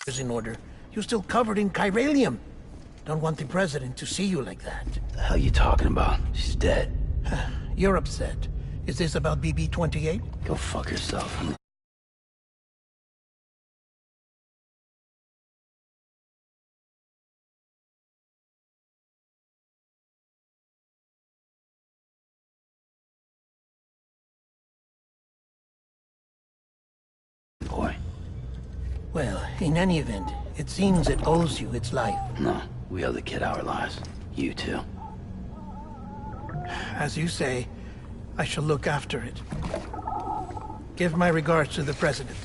is in order. You're still covered in chiralium. Don't want the president to see you like that. The hell you talking about? She's dead. You're upset. Is this about BB-28? Go fuck yourself. Boy. Well, in any event, it seems it owes you its life. No, we owe the kid our lives. You too. As you say, I shall look after it. Give my regards to the president.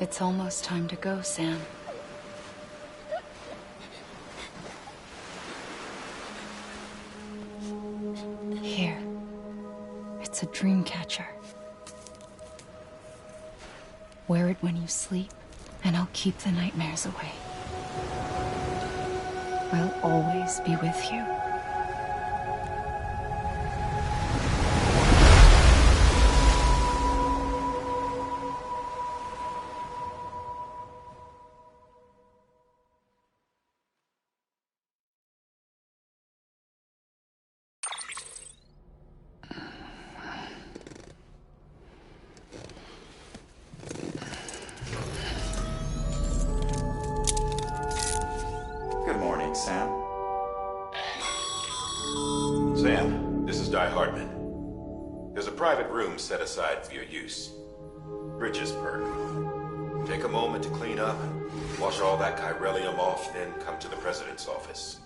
It's almost time to go, Sam. Here. It's a dream catcher. Wear it when you sleep, and I'll keep the nightmares away. I'll always be with you. Good morning, Sam. Sam, this is Di Hartman. There's a private room set aside for your use. Bridges perk. Take a moment to clean up, wash all that chiralium off, then come to the president's office.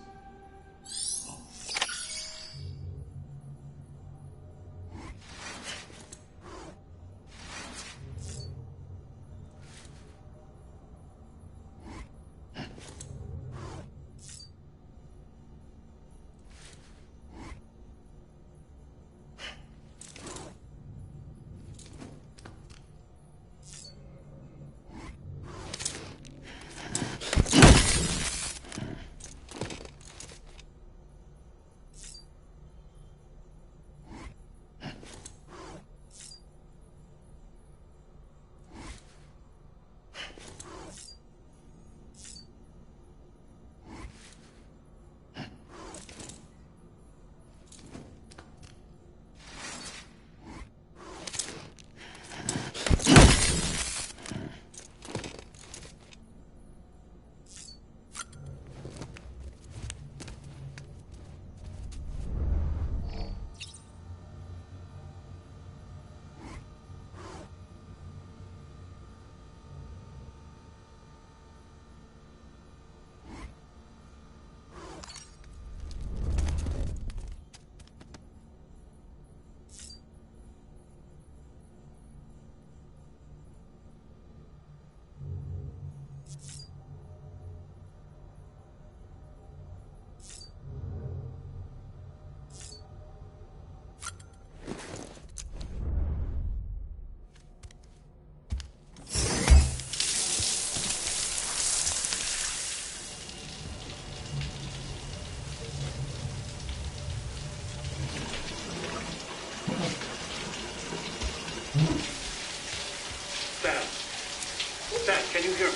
Sam, can you hear me?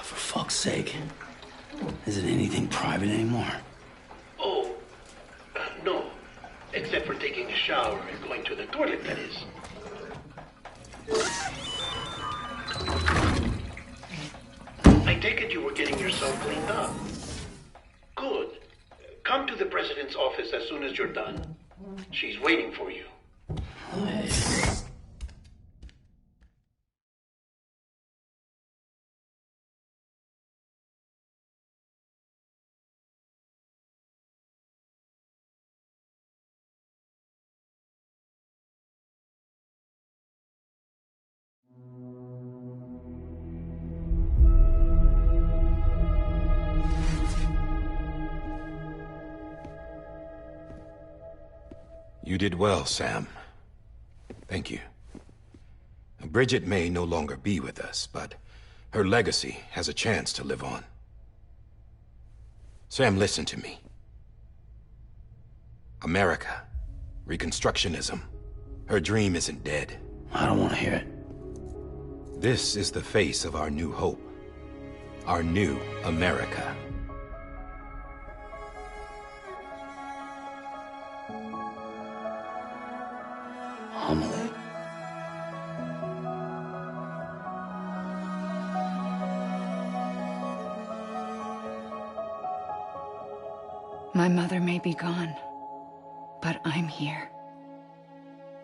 For fuck's sake. Is it anything private anymore? Oh, no. Except for taking a shower and going to the toilet, that is. I take it you were getting yourself cleaned up. Good. Come to the president's office as soon as you're done. She's waiting for you. Hey. You did well, Sam. Thank you. Bridget may no longer be with us, but her legacy has a chance to live on. Sam, listen to me. America, Reconstructionism, her dream isn't dead. I don't want to hear it. This is the face of our new hope. Our new America. Homily. My mother may be gone, but I'm here.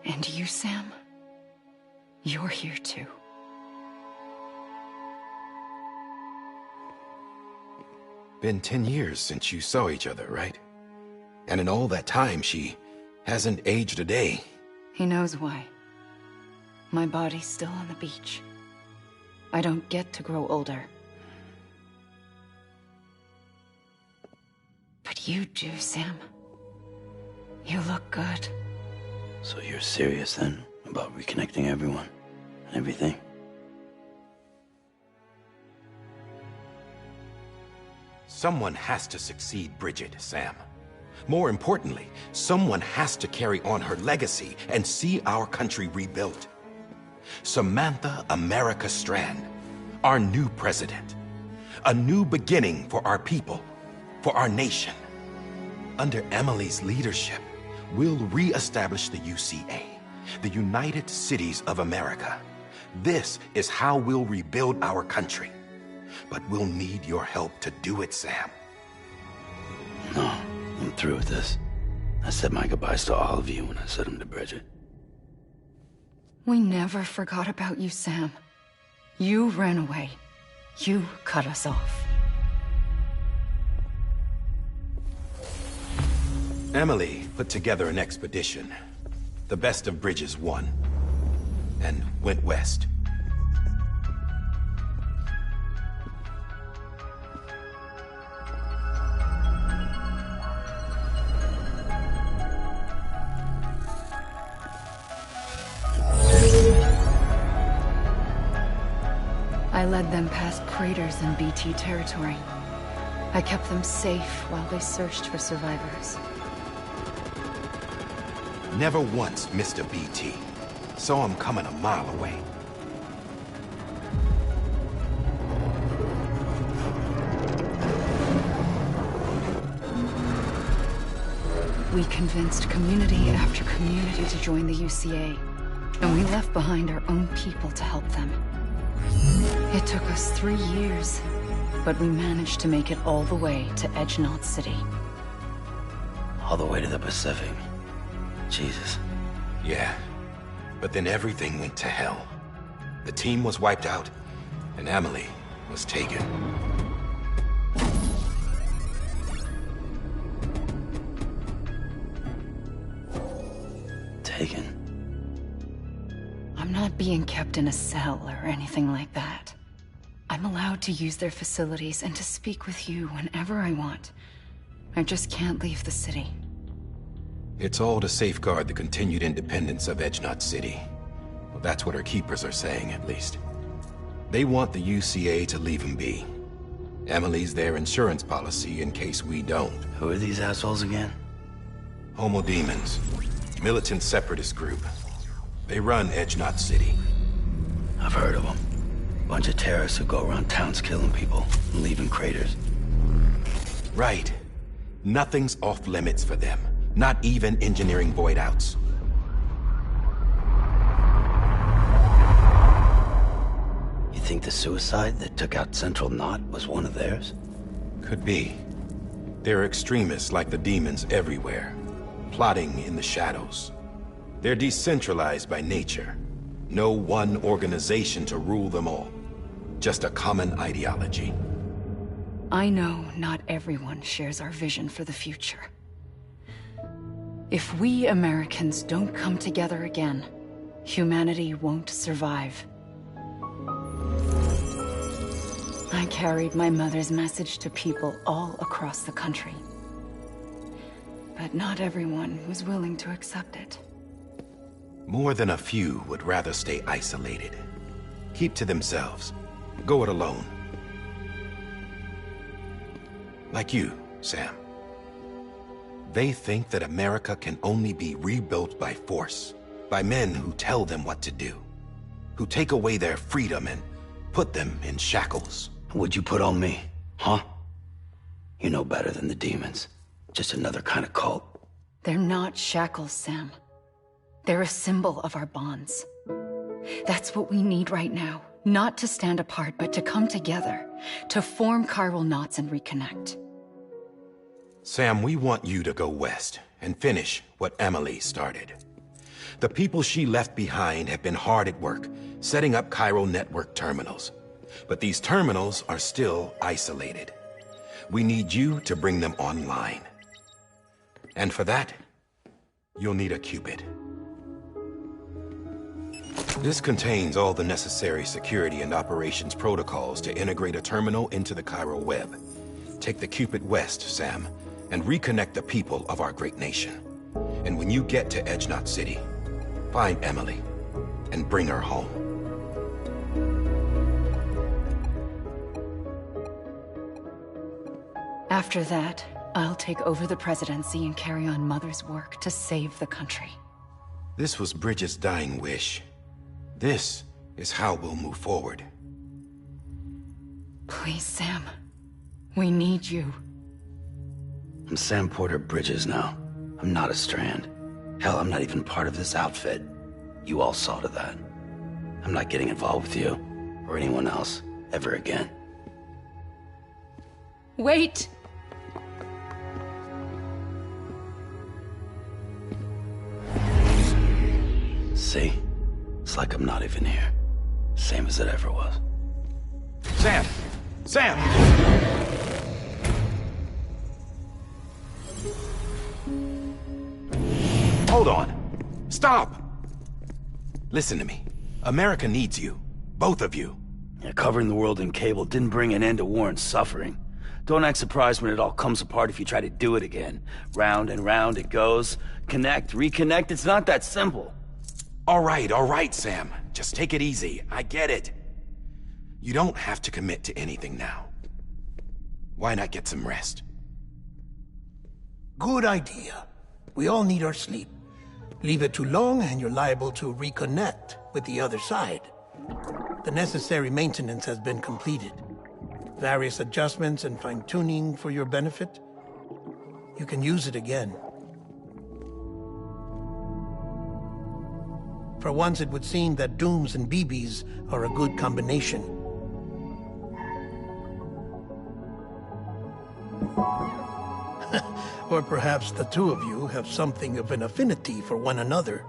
And you, Sam, you're here too. Been 10 years since you saw each other, right? And in all that time, she hasn't aged a day. He knows why. My body's still on the beach. I don't get to grow older. But you do, Sam. You look good. So you're serious then about reconnecting everyone and everything? Someone has to succeed Bridget, Sam. More importantly, someone has to carry on her legacy and see our country rebuilt. Samantha America Strand, our new president. A new beginning for our people, for our nation. Under Emily's leadership, we'll re-establish the UCA, the United Cities of America. This is how we'll rebuild our country. But we'll need your help to do it, Sam. No, I'm through with this. I said my goodbyes to all of you when I said them to Bridget. We never forgot about you, Sam. You ran away. You cut us off. Emily put together an expedition. The best of Bridges won. And went west. I led them past craters in BT territory. I kept them safe while they searched for survivors. Never once missed a BT. Saw him coming a mile away. We convinced community after community to join the UCA, and we left behind our own people to help them. It took us 3 years, but we managed to make it all the way to Edge-Knot City. All the way to the Pacific. Jesus. Yeah, but then everything went to hell. The team was wiped out, and Emily was taken. Taken? I'm not being kept in a cell or anything like that. I'm allowed to use their facilities and to speak with you whenever I want. I just can't leave the city. It's all to safeguard the continued independence of Edge-Knot City. Well, that's what our keepers are saying, at least. They want the UCA to leave him be. Emily's their insurance policy in case we don't. Who are these assholes again? Homo Demons. Militant separatist group. They run Edge-Knot City. I've heard of them. Bunch of terrorists who go around towns killing people and leaving craters. Right. Nothing's off limits for them. Not even engineering void outs. You think the suicide that took out Central Knot was one of theirs? Could be. There are extremists like the demons everywhere, plotting in the shadows. They're decentralized by nature. No one organization to rule them all. Just a common ideology. I know not everyone shares our vision for the future. If we Americans don't come together again, humanity won't survive. I carried my mother's message to people all across the country. But not everyone was willing to accept it. More than a few would rather stay isolated. Keep to themselves. Go it alone. Like you, Sam. They think that America can only be rebuilt by force, by men who tell them what to do, who take away their freedom and put them in shackles. What'd you put on me, huh? You know better than the demons. Just another kind of cult. They're not shackles, Sam. They're a symbol of our bonds. That's what we need right now. Not to stand apart, but to come together, to form chiral knots and reconnect. Sam, we want you to go west and finish what Emily started. The people she left behind have been hard at work, setting up chiral network terminals. But these terminals are still isolated. We need you to bring them online. And for that, you'll need a Cupid. This contains all the necessary security and operations protocols to integrate a terminal into the chiral web. Take the Cupid west, Sam, and reconnect the people of our great nation. And when you get to Edge Knot City, find Emily and bring her home. After that, I'll take over the presidency and carry on Mother's work to save the country. This was Bridget's dying wish. This is how we'll move forward. Please, Sam. We need you. I'm Sam Porter Bridges now. I'm not a Strand. Hell, I'm not even part of this outfit. You all saw to that. I'm not getting involved with you, or anyone else, ever again. Wait! See? It's like I'm not even here. Same as it ever was. Sam! Sam! Hold on. Stop! Listen to me. America needs you. Both of you. Yeah, covering the world in cable didn't bring an end to war and suffering. Don't act surprised when it all comes apart if you try to do it again. Round and round it goes. Connect, reconnect, it's not that simple. All right, Sam. Just take it easy. I get it. You don't have to commit to anything now. Why not get some rest? Good idea. We all need our sleep. Leave it too long and you're liable to reconnect with the other side. The necessary maintenance has been completed. Various adjustments and fine-tuning for your benefit. You can use it again. For once, it would seem that Dooms and BBs are a good combination. Or perhaps the two of you have something of an affinity for one another.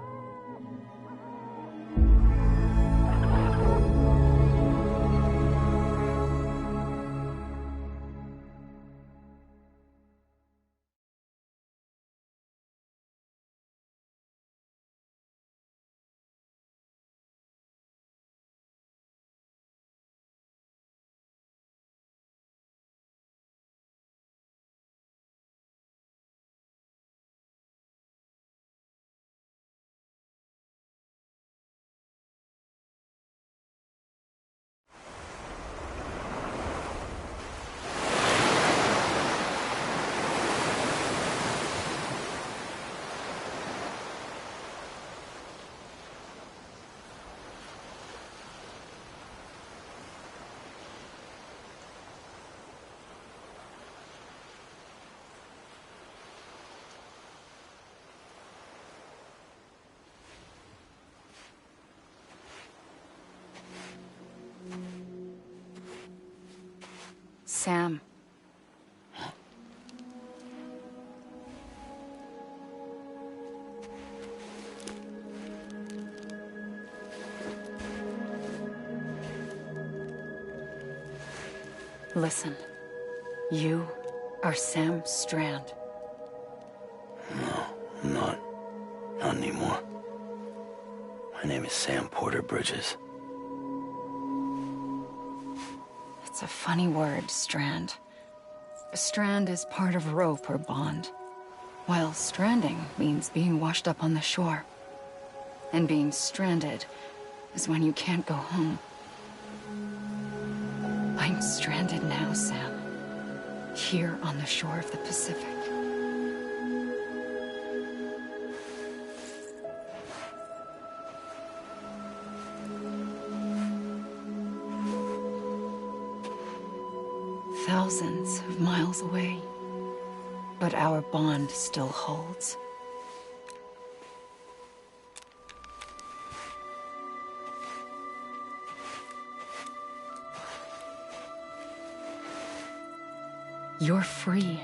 Sam. Listen. You are Sam Strand. No, I'm not. Not anymore. My name is Sam Porter Bridges. It's a funny word, strand. A strand is part of rope or bond. While stranding means being washed up on the shore. And being stranded is when you can't go home. I'm stranded now, Sam. Here on the shore of the Pacific. Thousands of miles away. But our bond still holds. You're free,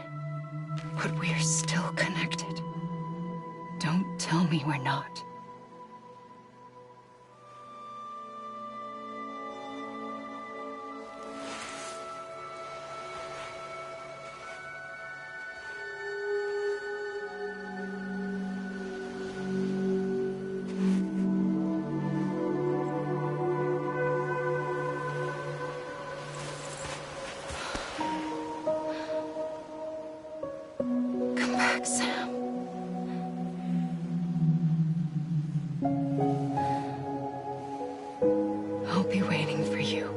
but we're still connected. Don't tell me we're not. Come back, Sam. I'll be waiting for you.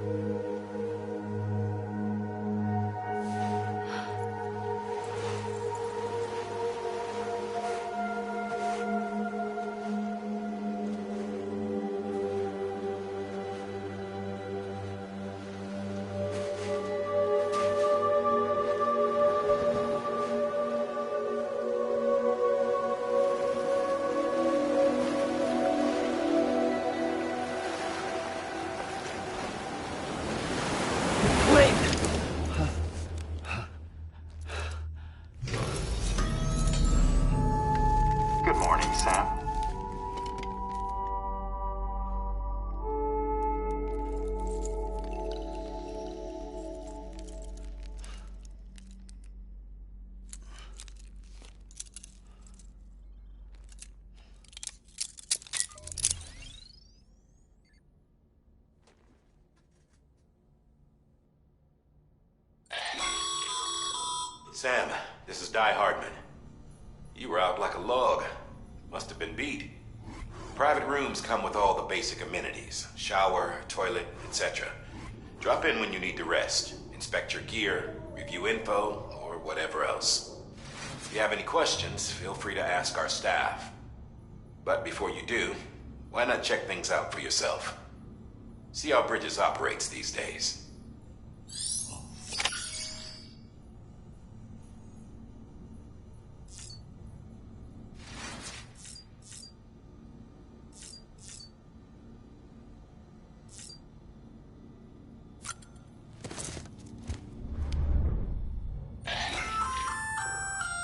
Good morning, Sam. Sam, this is Die Hardman. You were out like a log. Must have been beat. Private rooms come with all the basic amenities. Shower, toilet, etc. Drop in when you need to rest. Inspect your gear, review info, or whatever else. If you have any questions, feel free to ask our staff. But before you do, why not check things out for yourself? See how Bridges operates these days.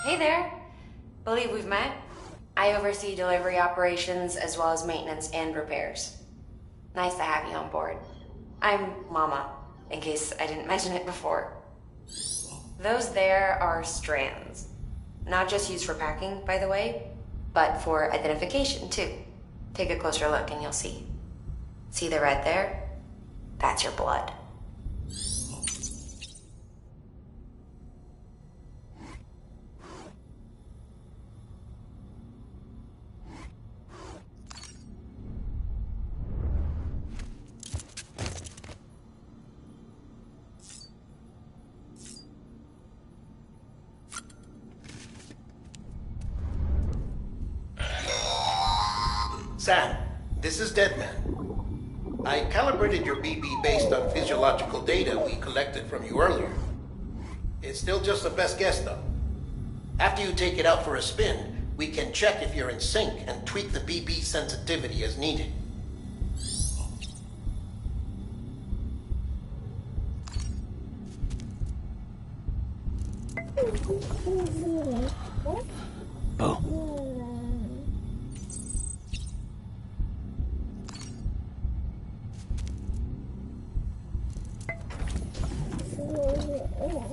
Hey there. Believe we've met. I oversee delivery operations as well as maintenance and repairs. Nice to have you on board. I'm Mama, in case I didn't mention it before. Those there are strands. Not just used for packing, by the way, but for identification too. Take a closer look and you'll see. See the red there? That's your blood. Sam, this is Deadman. I calibrated your BB based on physiological data we collected from you earlier. It's still just a best guess, though. After you take it out for a spin, we can check if you're in sync and tweak the BB sensitivity as needed. Boom.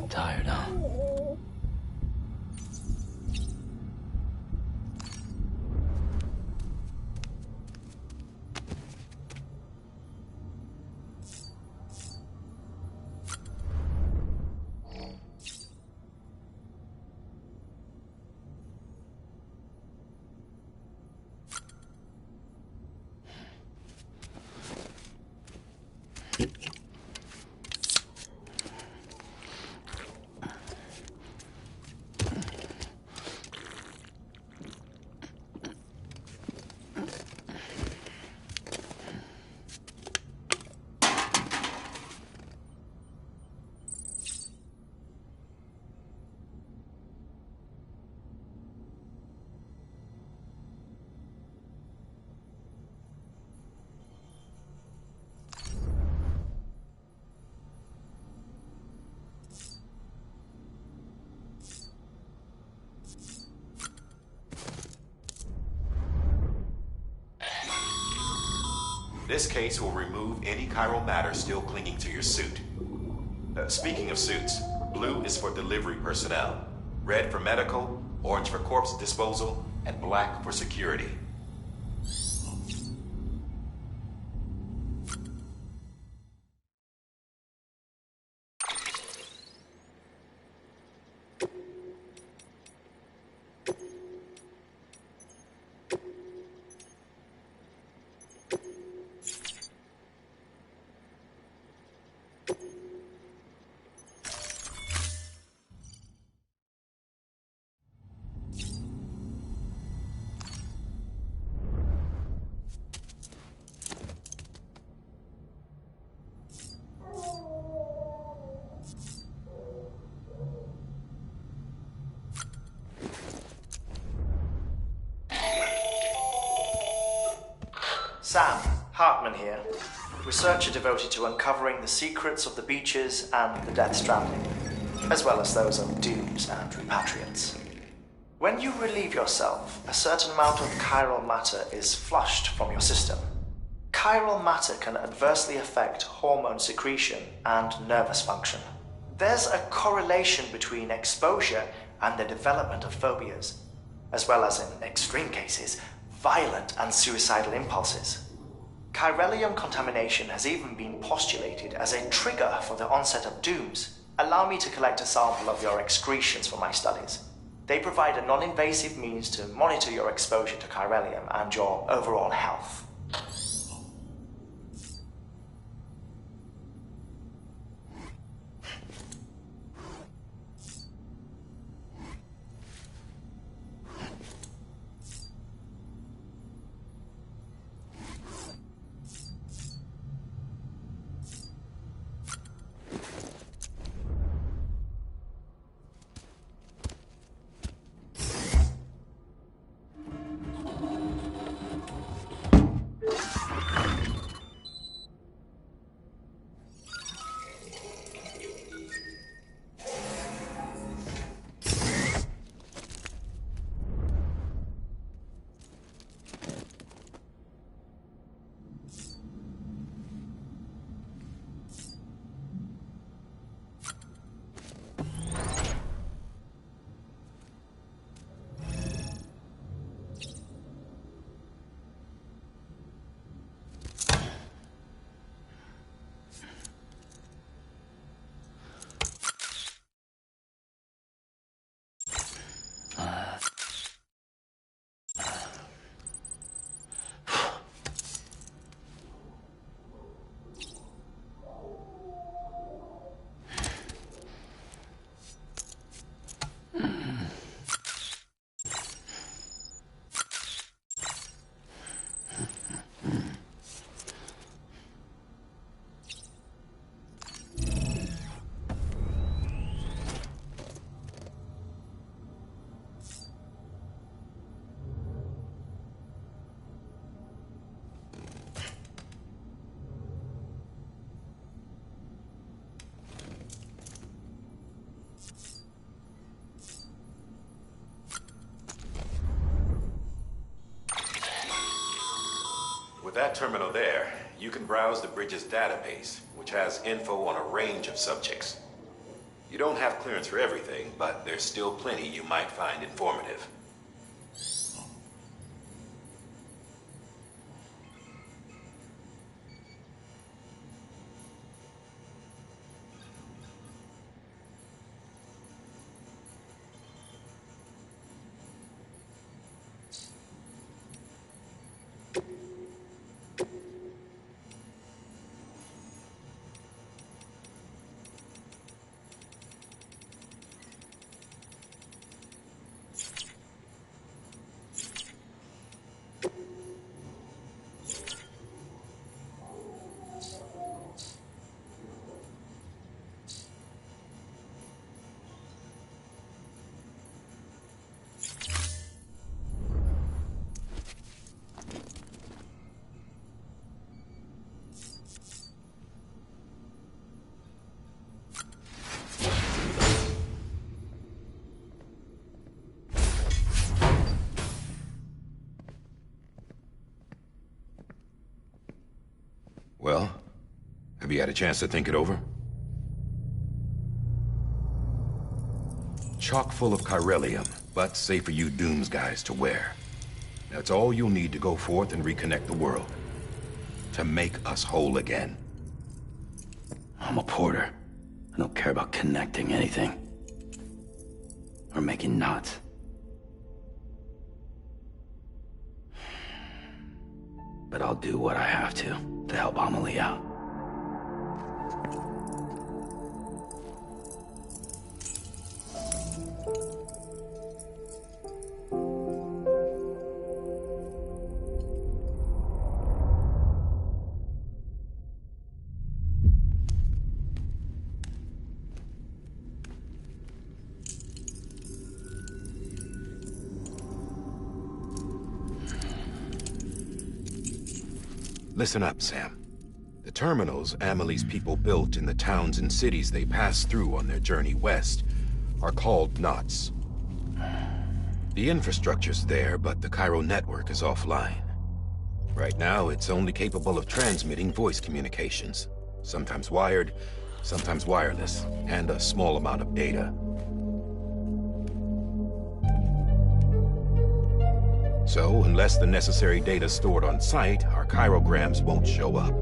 Tired, huh? This case will remove any chiral matter still clinging to your suit. Speaking of suits, blue is for delivery personnel, red for medical, orange for corpse disposal, and black for security. Sam, Hartman here, researcher devoted to uncovering the secrets of the beaches and the Death Stranding, as well as those of dooms and repatriates. When you relieve yourself, a certain amount of chiral matter is flushed from your system. Chiral matter can adversely affect hormone secretion and nervous function. There's a correlation between exposure and the development of phobias, as well as, in extreme cases, violent and suicidal impulses. Chiralium contamination has even been postulated as a trigger for the onset of dooms. Allow me to collect a sample of your excretions for my studies. They provide a non-invasive means to monitor your exposure to chiralium and your overall health. With that terminal there, you can browse the bridge's database, which has info on a range of subjects. You don't have clearance for everything, but there's still plenty you might find informative. Well, have you had a chance to think it over? Chock full of chiralium, but safe for you Dooms guys to wear. That's all you'll need to go forth and reconnect the world. To make us whole again. I'm a porter. I don't care about connecting anything. Or making knots. But I'll do what I have to help Amelie out. Listen up, Sam. The terminals Amelie's people built in the towns and cities they passed through on their journey west are called knots. The infrastructure's there, but the Cairo network is offline. Right now, it's only capable of transmitting voice communications. Sometimes wired, sometimes wireless, and a small amount of data. So, unless the necessary data's stored on site, our chirograms won't show up.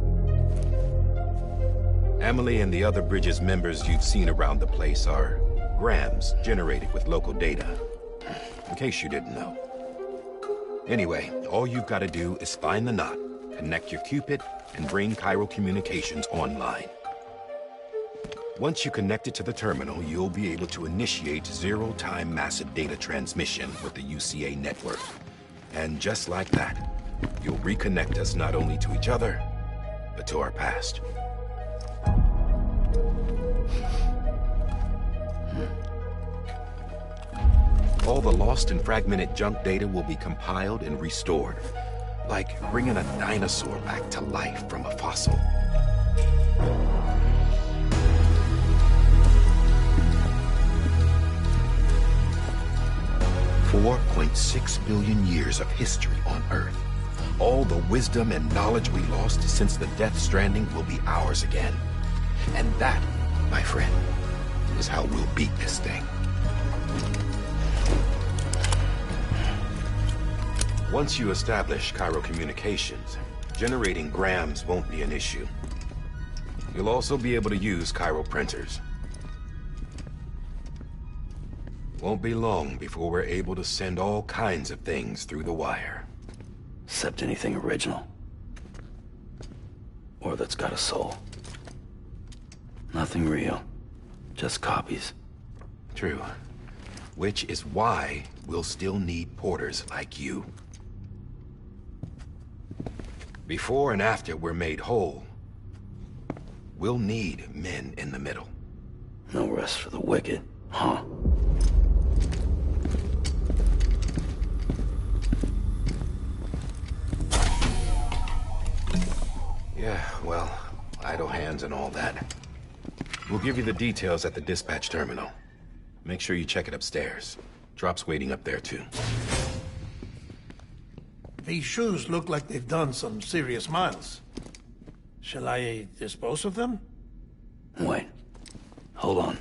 Amelie and the other Bridges members you've seen around the place are grams generated with local data. In case you didn't know. Anyway, all you've got to do is find the knot, connect your Cupid, and bring Cairo communications online. Once you connect it to the terminal, you'll be able to initiate zero-time massive data transmission with the UCA network. And just like that, you'll reconnect us not only to each other, but to our past. All the lost and fragmented junk data will be compiled and restored, like bringing a dinosaur back to life from a fossil. $4.6 billion years of history on Earth. All the wisdom and knowledge we lost since the Death Stranding will be ours again. And that, my friend, is how we'll beat this thing. Once you establish Cairo communications, generating grams won't be an issue. You'll also be able to use Cairo printers. Won't be long before we're able to send all kinds of things through the wire. Except anything original. Or that's got a soul. Nothing real. Just copies. True. Which is why we'll still need porters like you. Before and after we're made whole, we'll need men in the middle. No rest for the wicked, huh? Yeah, well, idle hands and all that. We'll give you the details at the dispatch terminal. Make sure you check it upstairs. Drop's waiting up there, too. These shoes look like they've done some serious miles. Shall I dispose of them? Wait. Hold on.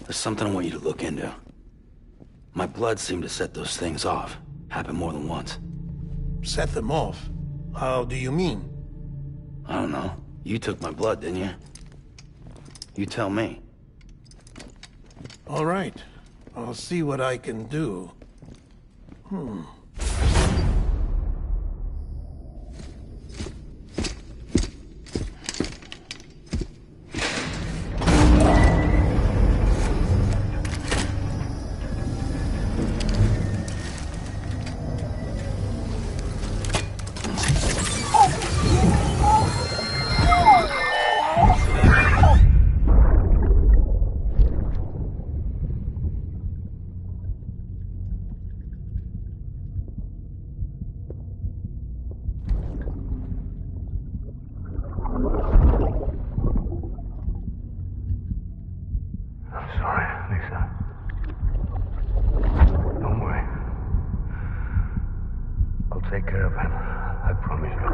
There's something I want you to look into. My blood seemed to set those things off. Happened more than once. Set them off? How do you mean? I don't know. You took my blood, didn't you? You tell me. All right. I'll see what I can do. Take care of him. I promise you.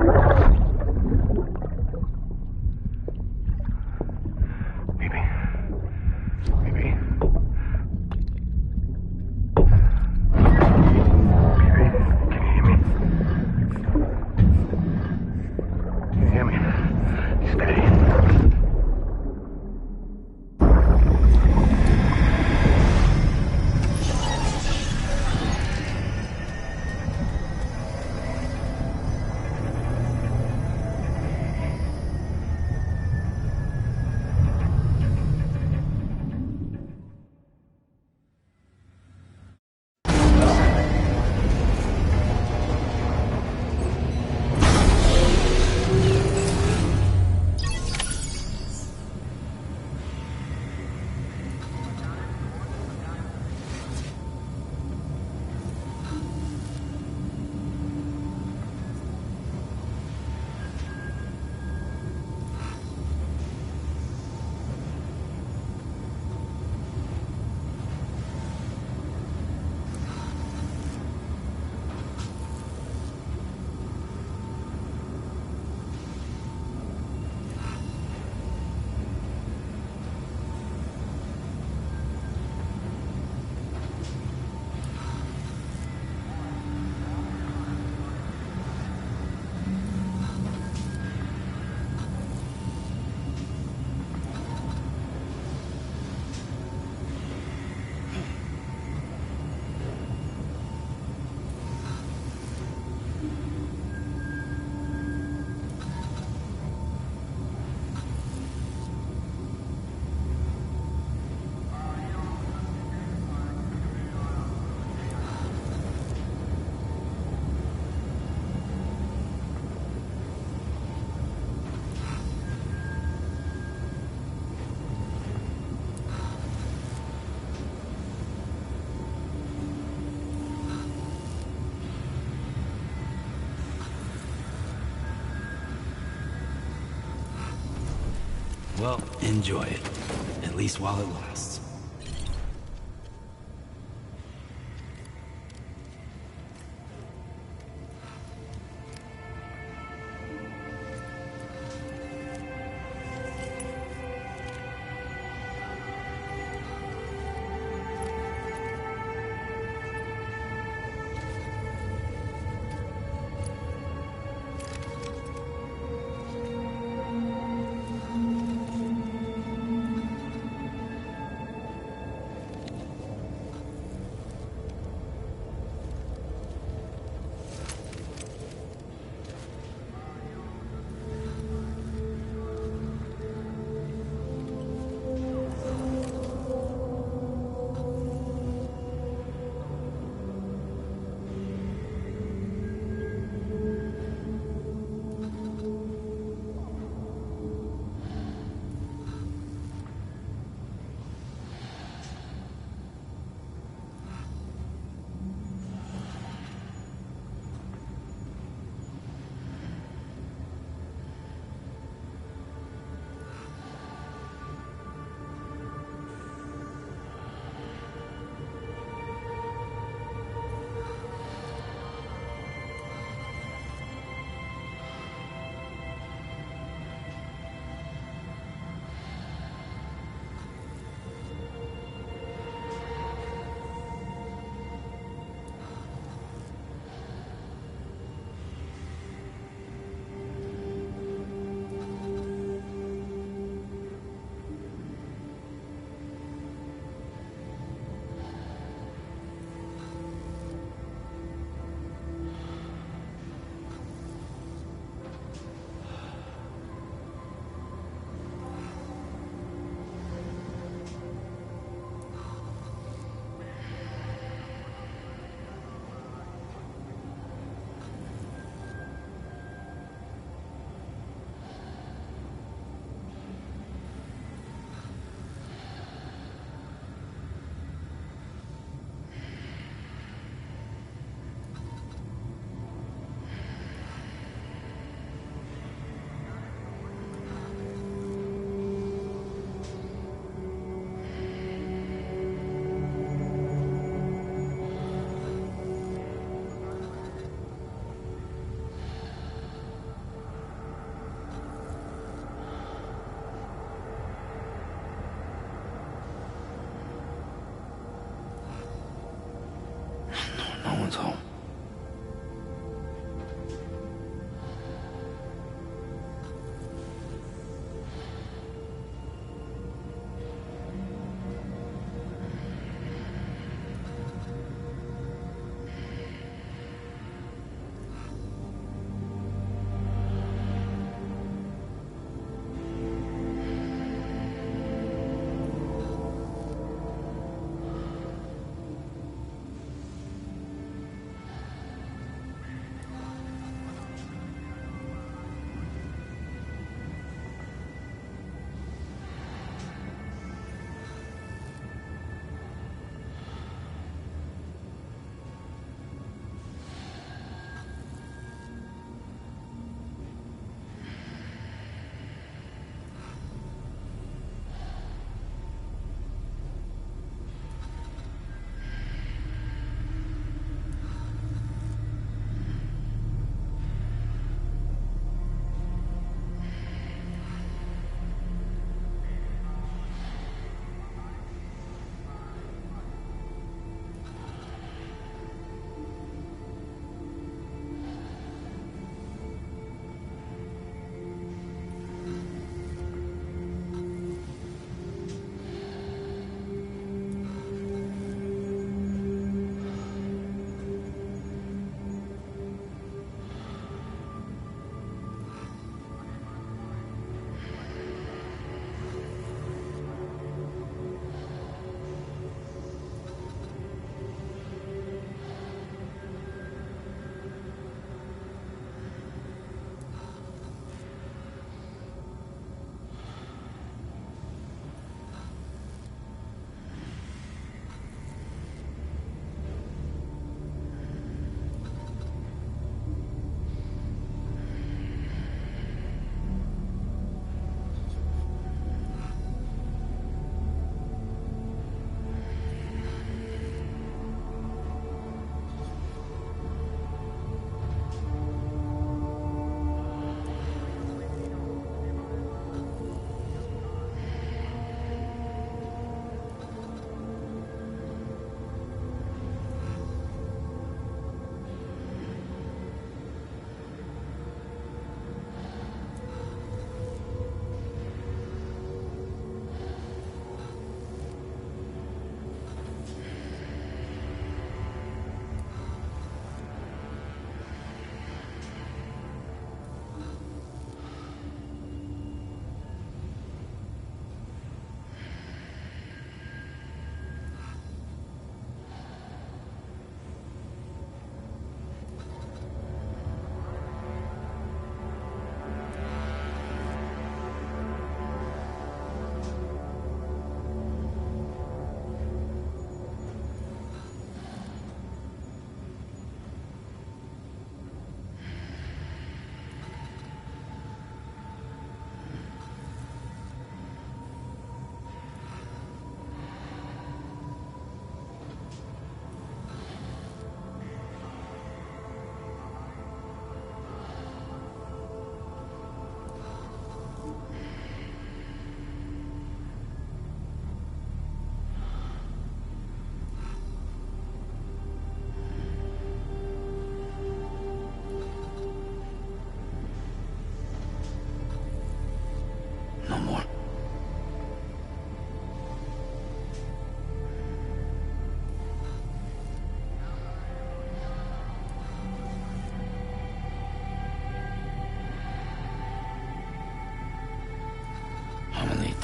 Well, enjoy it. At least while it lasts.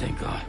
Thank God.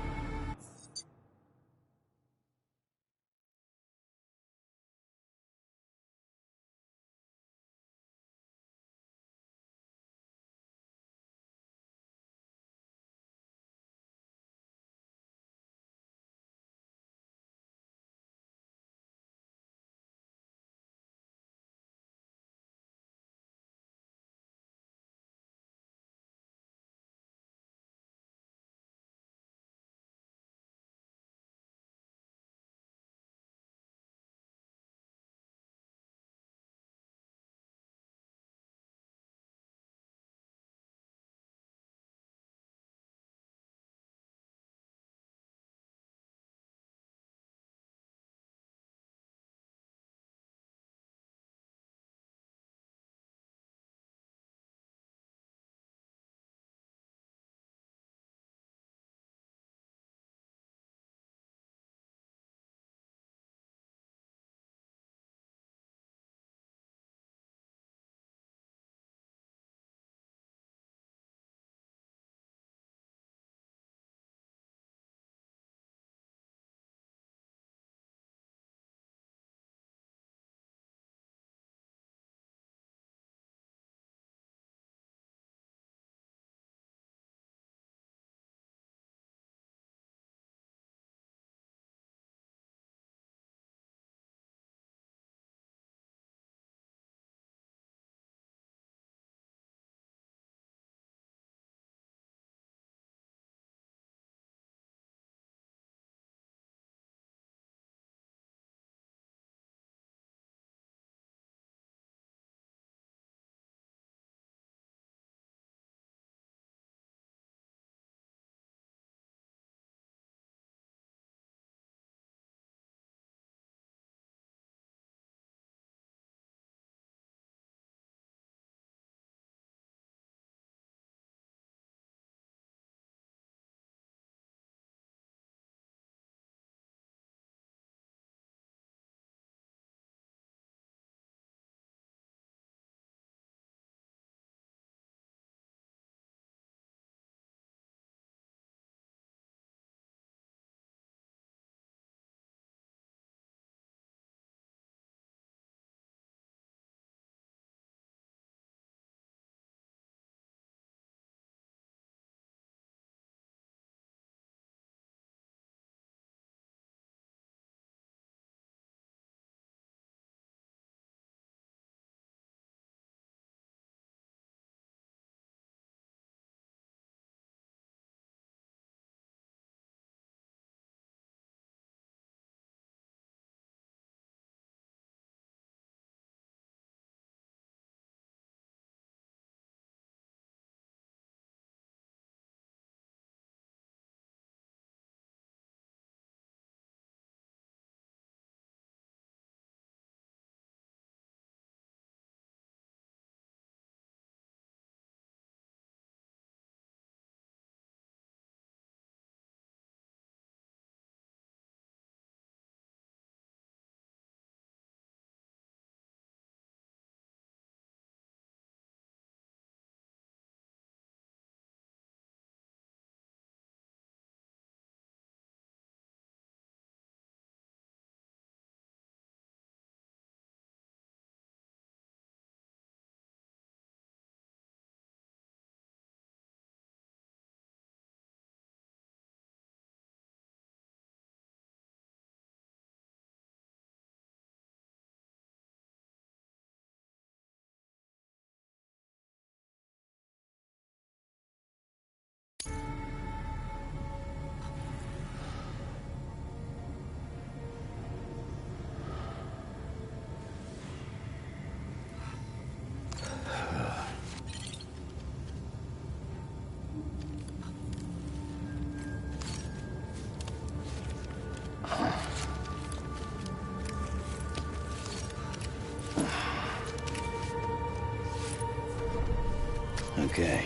Okay.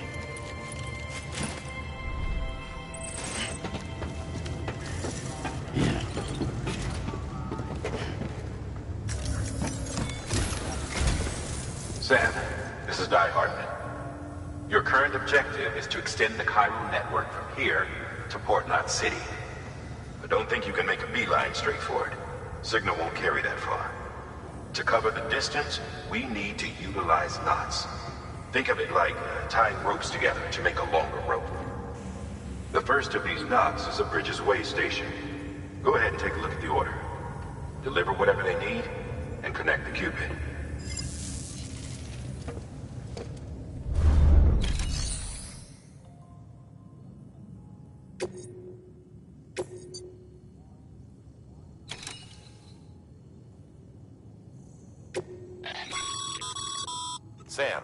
Yeah. Sam, this is Die Hardman. Your current objective is to extend the Chiral network from here to Port Knot City. But don't think you can make a beeline straight for it. Signal won't carry that far. To cover the distance, we need to utilize knots. Think of it like tying ropes together to make a longer rope. The first of these knots is a Bridges way station. Go ahead and take a look at the order. Deliver whatever they need, and connect the Cupid. Sam,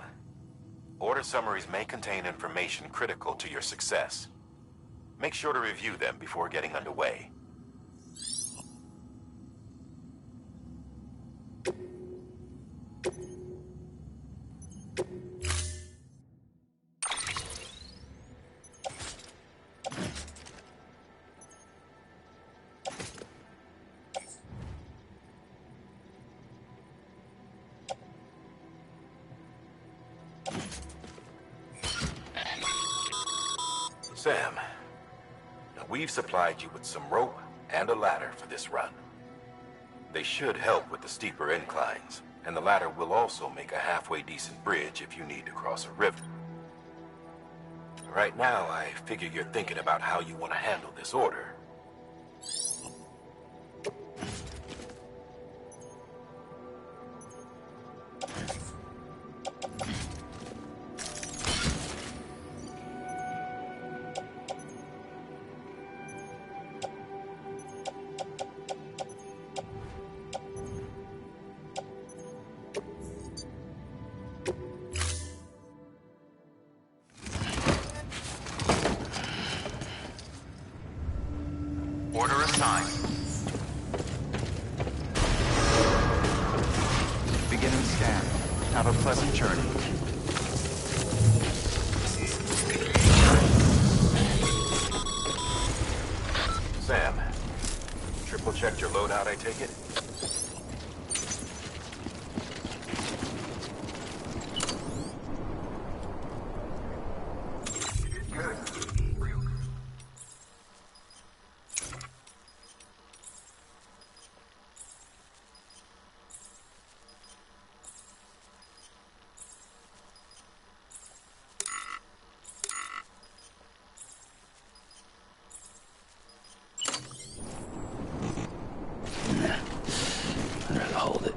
order summaries may contain information critical to your success. Make sure to review them before getting underway. Sam, now we've supplied you with some rope and a ladder for this run. They should help with the steeper inclines, and the ladder will also make a halfway decent bridge if you need to cross a river. Right now, I figure you're thinking about how you want to handle this order. Order assigned. Beginning scan. Have a pleasant journey. Sam, triple checked your loadout, I take it? I'd rather hold it.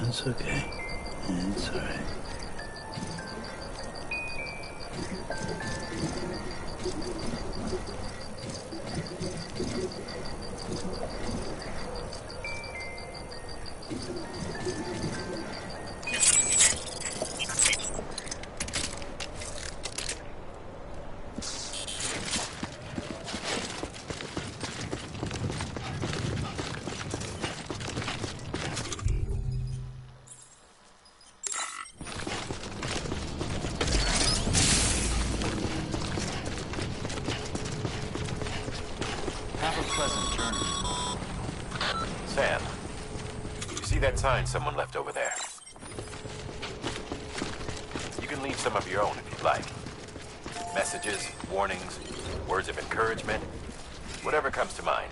It's okay. It's all right. Have a pleasant journey. Sam, you see that sign someone left over there? You can leave some of your own if you'd like. Messages, warnings, words of encouragement, whatever comes to mind.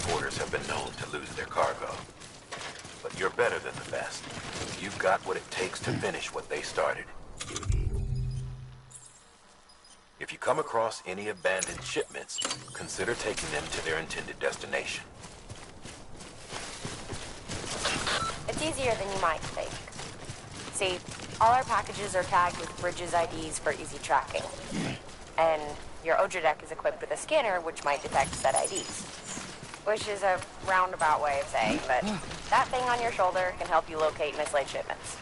transporters have been known to lose their cargo. But you're better than the best. You've got what it takes to finish what they started. If you come across any abandoned shipments, consider taking them to their intended destination. It's easier than you might think. See, all our packages are tagged with Bridges IDs for easy tracking. And your Odra deck is equipped with a scanner which might detect said IDs. Which is a roundabout way of saying, but that thing on your shoulder can help you locate mislaid shipments.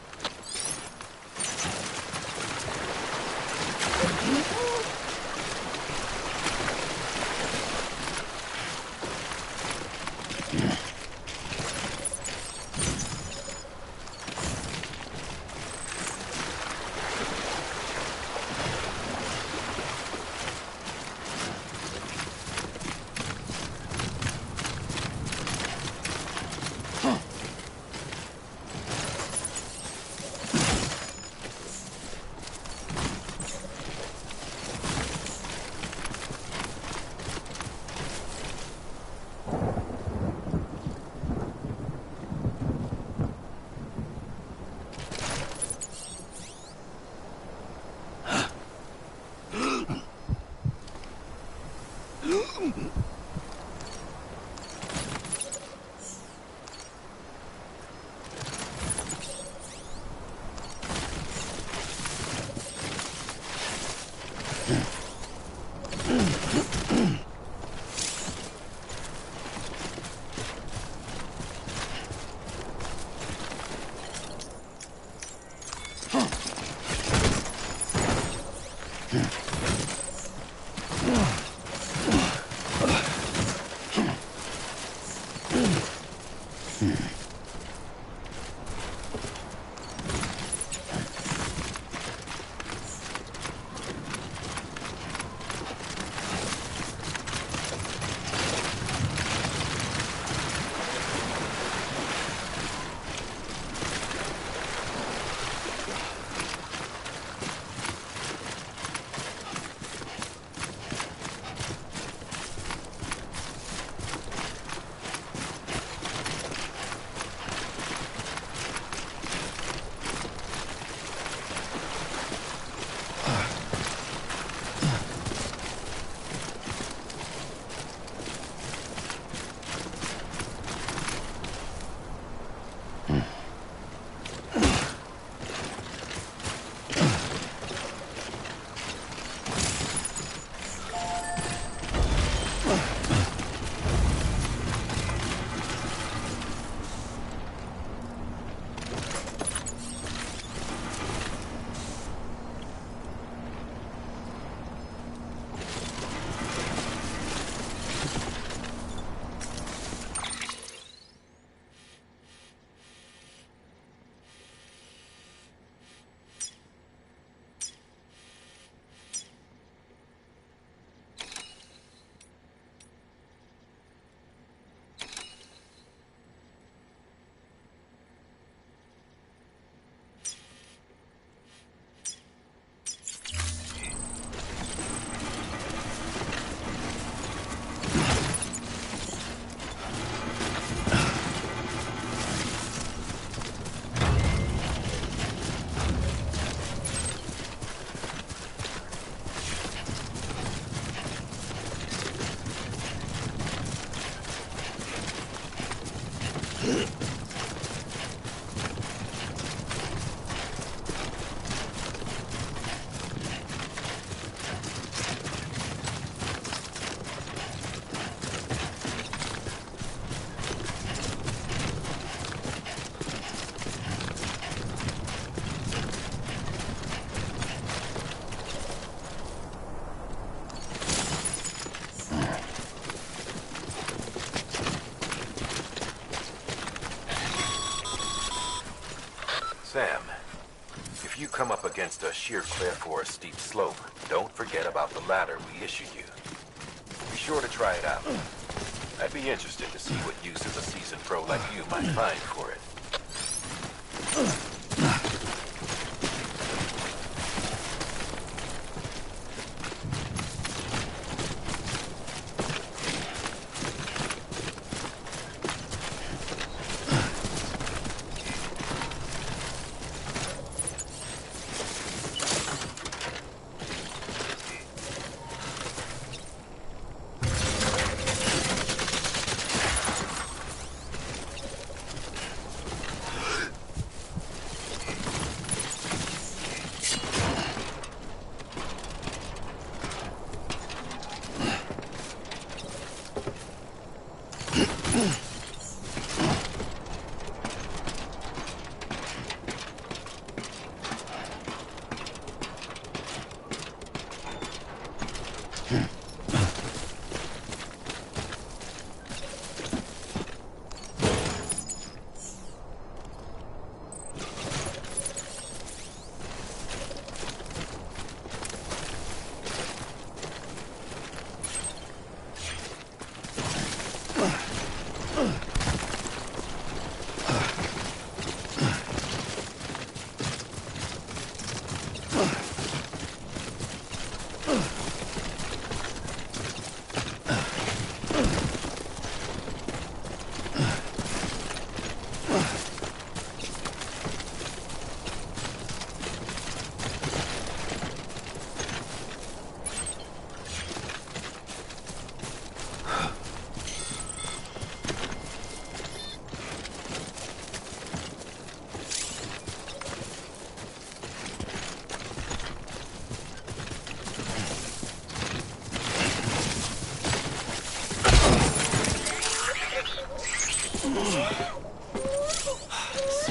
Sam, if you come up against a sheer cliff or a steep slope, don't forget about the ladder we issued you. Be sure to try it out. I'd be interested to see what uses a seasoned pro like you might find for it.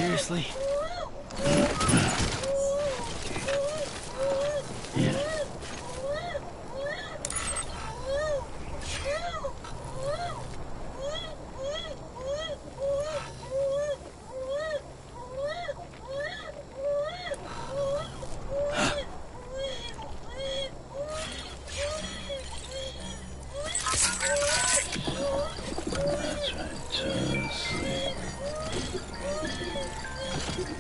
Seriously? Yeah. That's right, just sleep.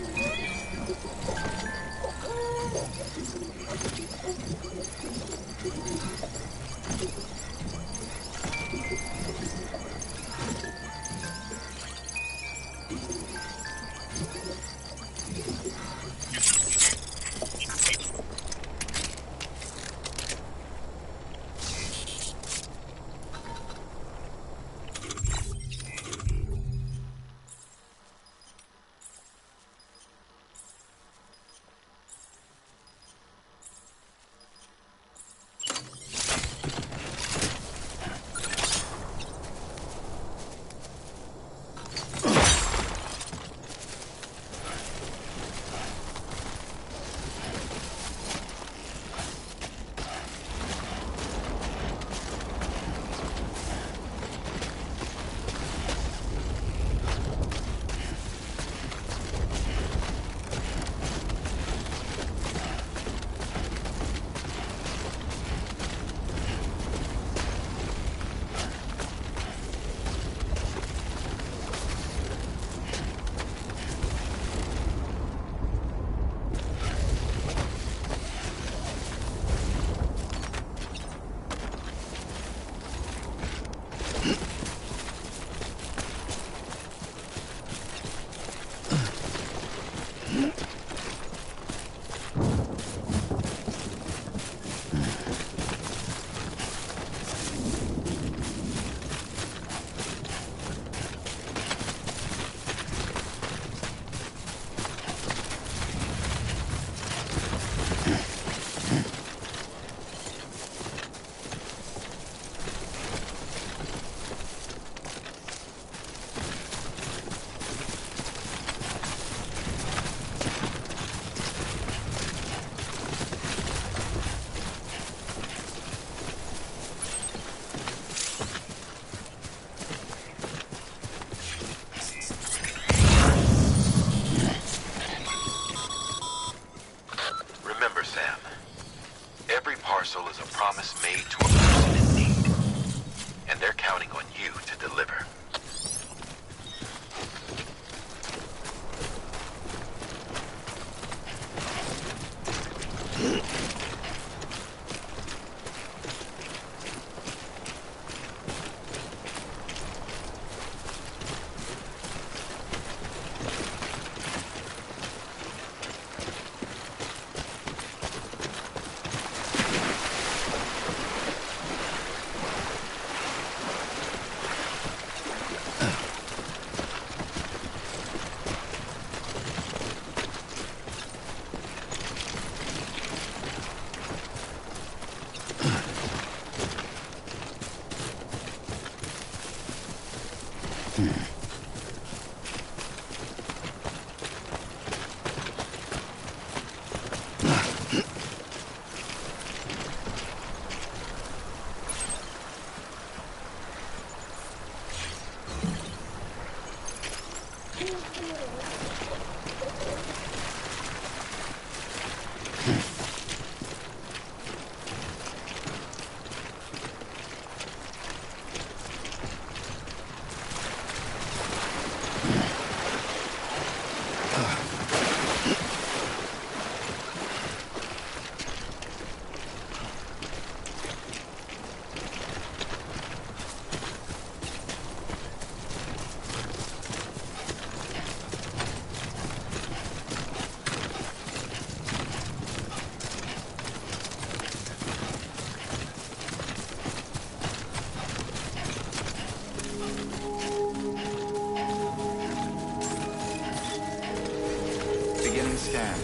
Beginning scan.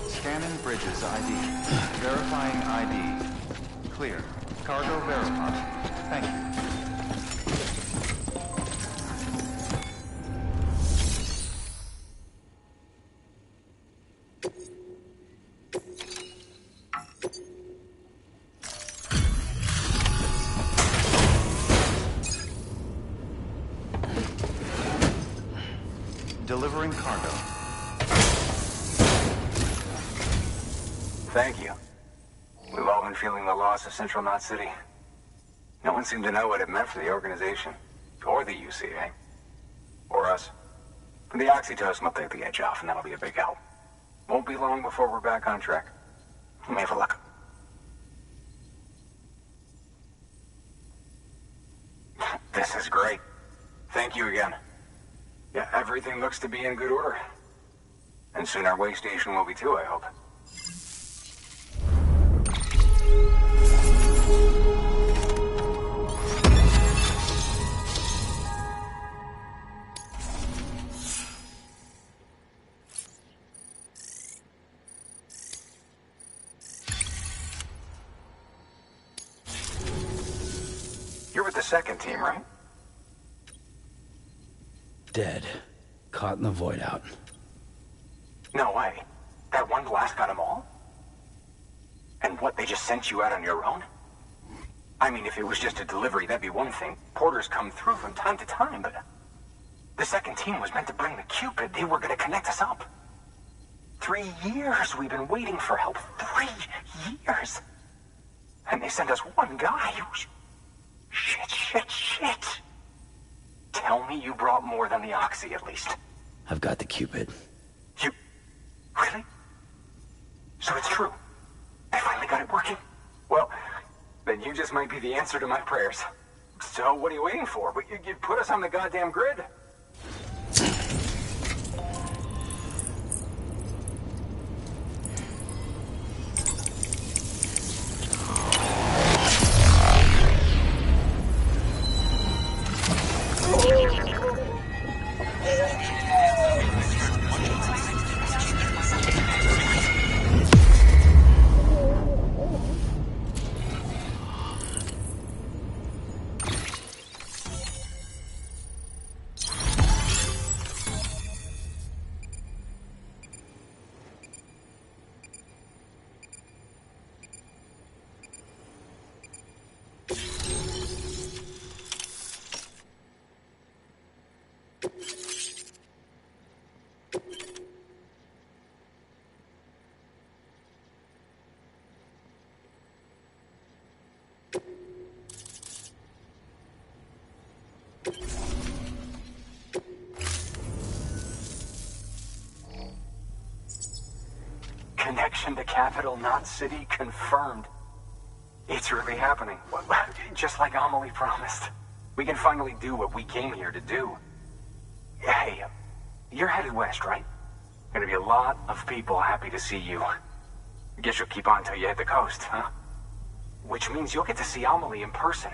Scanning Bridges ID. Verifying ID. Clear. Cargo verified. Thank you. Delivering cargo. Thank you. We've all been feeling the loss of Central Knot City. No one seemed to know what it meant for the organization, or the UCA, or us. The oxytocin will take the edge off, and that'll be a big help. Won't be long before we're back on track. We may have a luck. This is great. Thank you again. Yeah, everything looks to be in good order. And soon our way station will be too, I hope. You're with the second team, right? Dead. Caught in the void out. No way. That one blast got them all? And what, they just sent you out on your own? I mean, if it was just a delivery, that'd be one thing. Porters come through from time to time, but... The second team was meant to bring the Cupid. They were gonna connect us up. 3 years we've been waiting for help. 3 years! And they sent us one guy. Shit. Tell me you brought more than the Oxy, at least. I've got the Cupid. You... Really? So it's true. I finally got it working. Well, then you just might be the answer to my prayers. So what are you waiting for? You put us on the goddamn grid. Connection to Capital Knot City confirmed. It's really happening. Just like Amelie promised. We can finally do what we came here to do. Hey, you're headed west, right? Gonna be a lot of people happy to see you. Guess you'll keep on till you hit the coast, huh? Which means you'll get to see Amelie in person.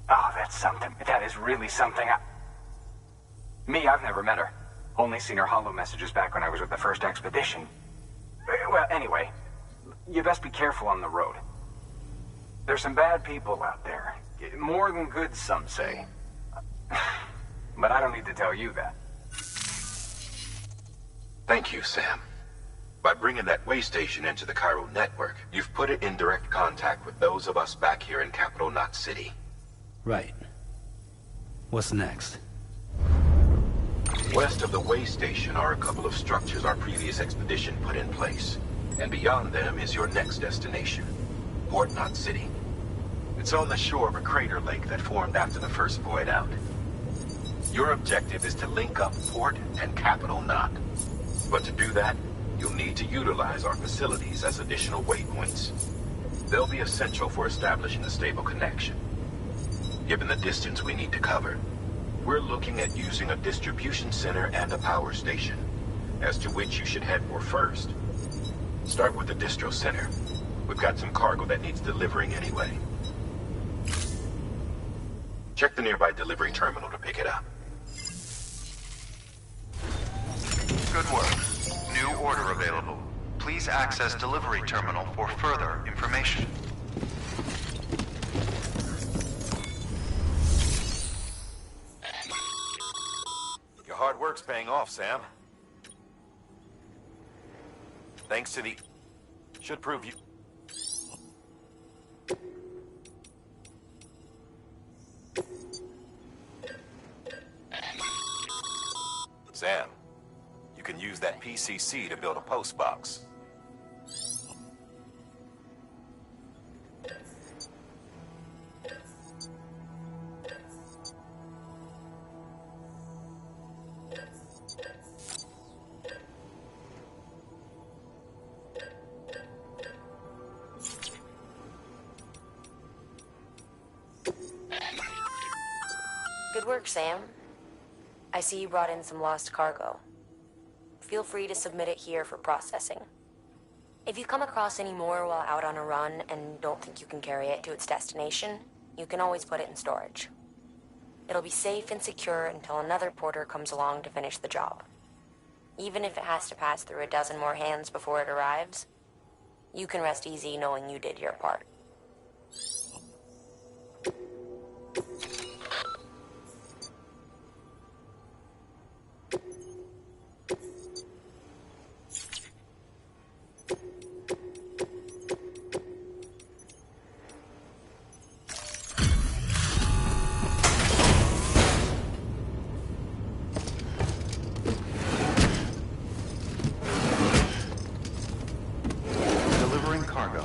Oh, that's something. That is really something. Me, I've never met her. Only seen her holo messages back when I was with the first expedition. Well, anyway, you best be careful on the road. There's some bad people out there. More than good, some say. But but I don't need to tell you that. Thank you, Sam. By bringing that way station into the Cairo network, you've put it in direct contact with those of us back here in Capital Knot City. Right. What's next? West of the way station are a couple of structures our previous expedition put in place. And beyond them is your next destination, Port Knot City. It's on the shore of a crater lake that formed after the first void out. Your objective is to link up Port and Capital Knot. But to do that, you'll need to utilize our facilities as additional waypoints. They'll be essential for establishing a stable connection. Given the distance we need to cover, we're looking at using a distribution center and a power station, as to which you should head for first. Start with the distro center. We've got some cargo that needs delivering anyway. Check the nearby delivery terminal to pick it up. Good work. New order available. Please access delivery terminal for further information. Your hard work's paying off, Sam. Thanks to the... Should prove you... Sam, you can use that PCC to build a post box. Good work, Sam. I see you brought in some lost cargo. Feel free to submit it here for processing. If you come across any more while out on a run and don't think you can carry it to its destination, you can always put it in storage. It'll be safe and secure until another porter comes along to finish the job. Even if it has to pass through a dozen more hands before it arrives, you can rest easy knowing you did your part. Delivering cargo.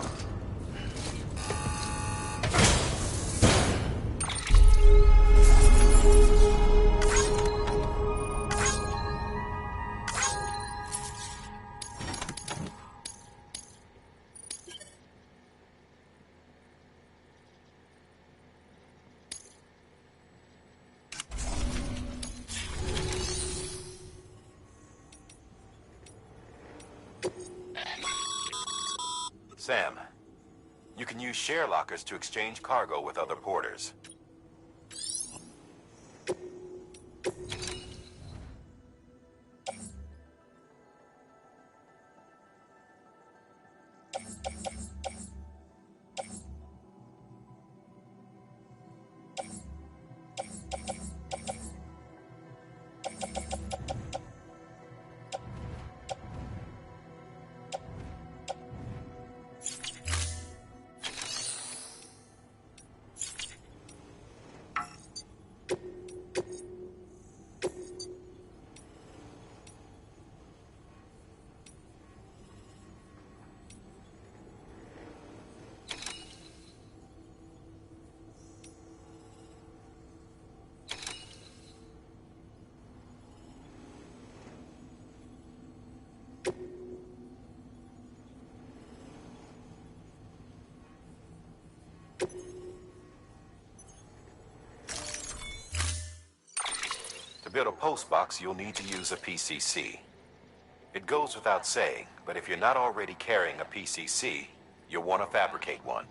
Sam, you can use share lockers to exchange cargo with other porters. To build a post box, you'll need to use a PCC. It goes without saying, but if you're not already carrying a PCC, you'll want to fabricate one.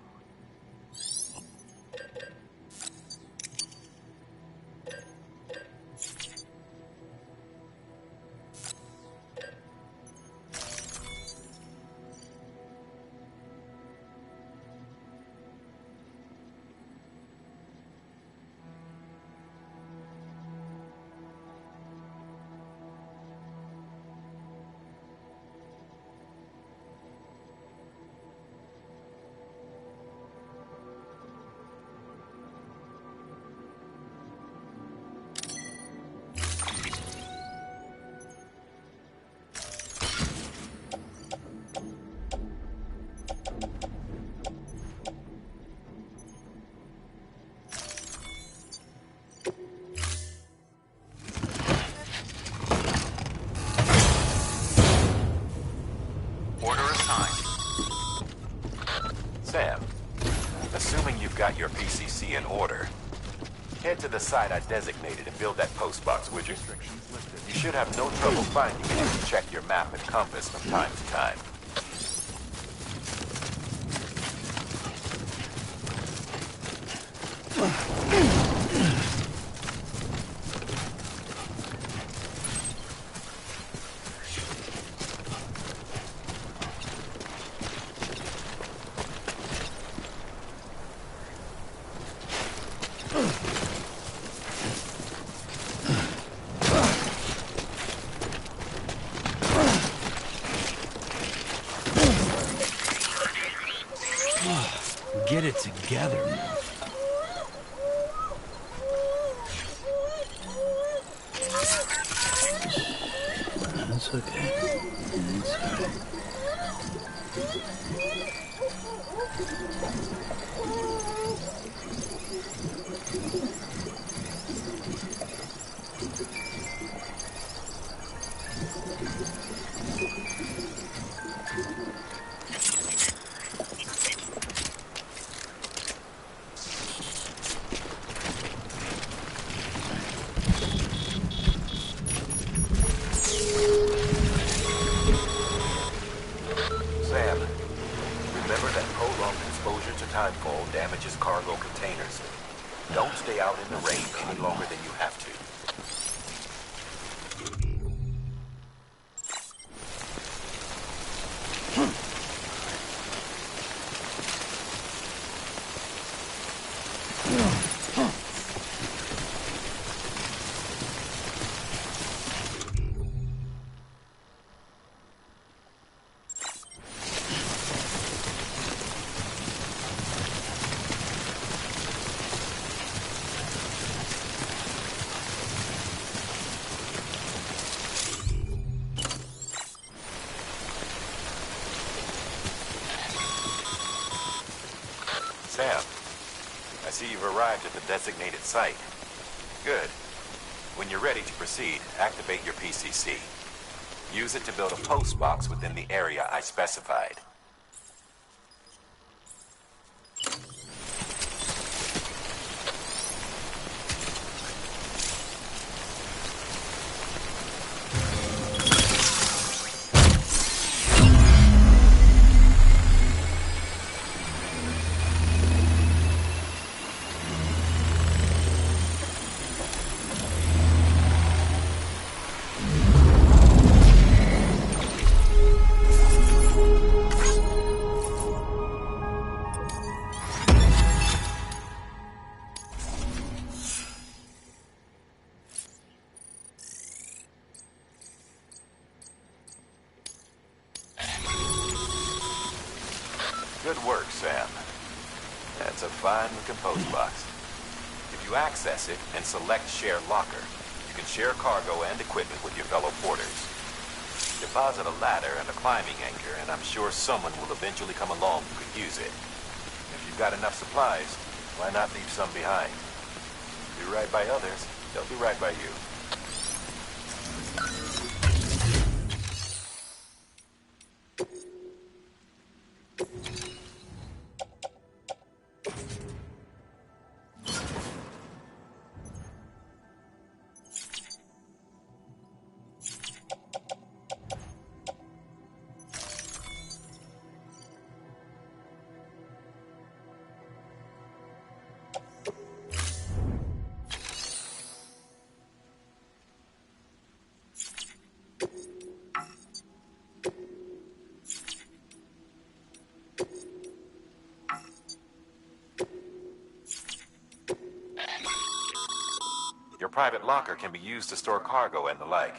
the site I designated and build that postbox, would you? You should have no trouble finding it if you check your map and compass from time to time. Get it together, man. That's okay. It's all right. Sam, remember that prolonged exposure to timefall damages cargo containers. Don't stay out in the rain any longer than you have to. Sam, I see you've arrived at the designated site. Good. When you're ready to proceed, activate your PCC. Use it to build a post box within the area I specified. Good work, Sam. That's a fine-looking post box. If you access it and select Share Locker, you can share cargo and equipment with your fellow porters. Deposit a ladder and a climbing anchor, and I'm sure someone will eventually come along who could use it. If you've got enough supplies, why not leave some behind? Do right by others, they'll do right by you. Your private locker can be used to store cargo and the like.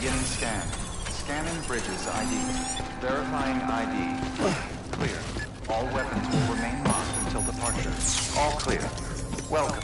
Beginning scan. Scanning Bridges ID. Verifying ID. Clear. All weapons will remain locked until departure. All clear. Welcome.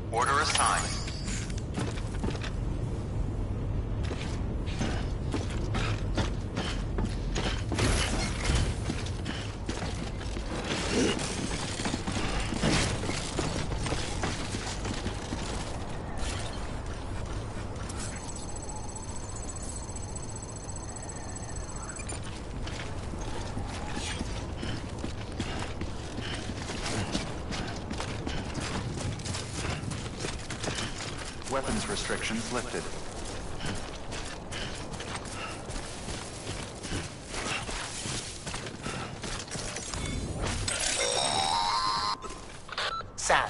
Order assigned. Weapons restrictions lifted. Sam,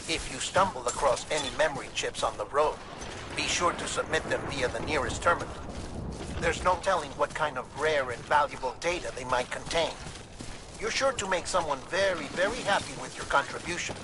if you stumble across any memory chips on the road, be sure to submit them via the nearest terminal. There's no telling what kind of rare and valuable data they might contain. You're sure to make someone very, very happy with your contribution.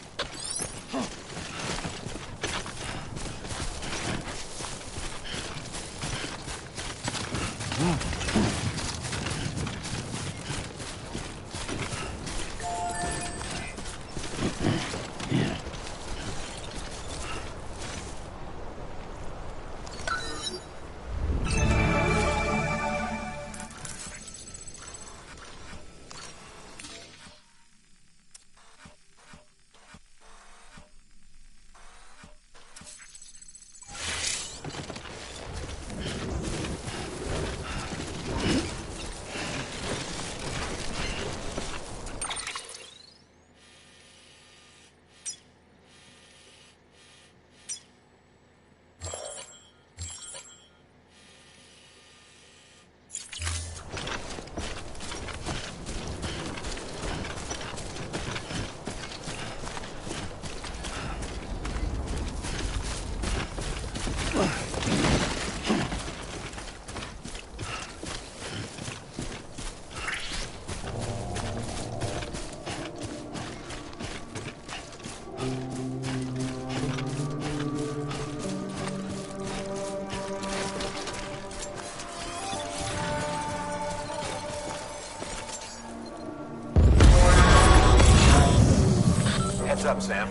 Sam.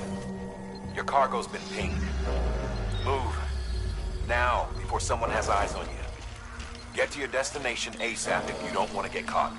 Your cargo's been pinged. Move. Now, before someone has eyes on you. Get to your destination ASAP if you don't want to get caught.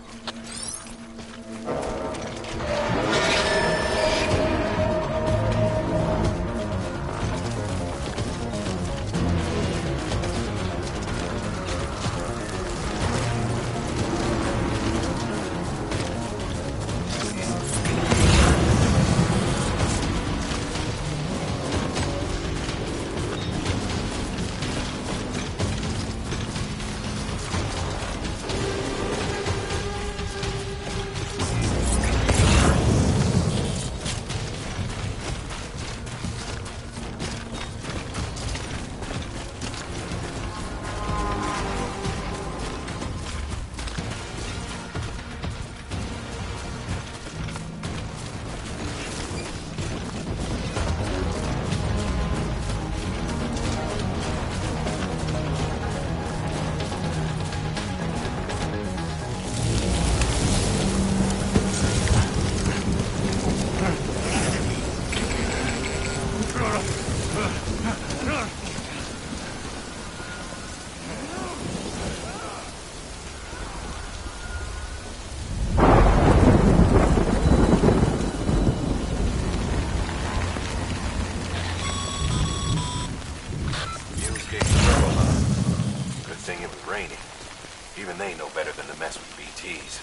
Even they know better than to mess with BTs.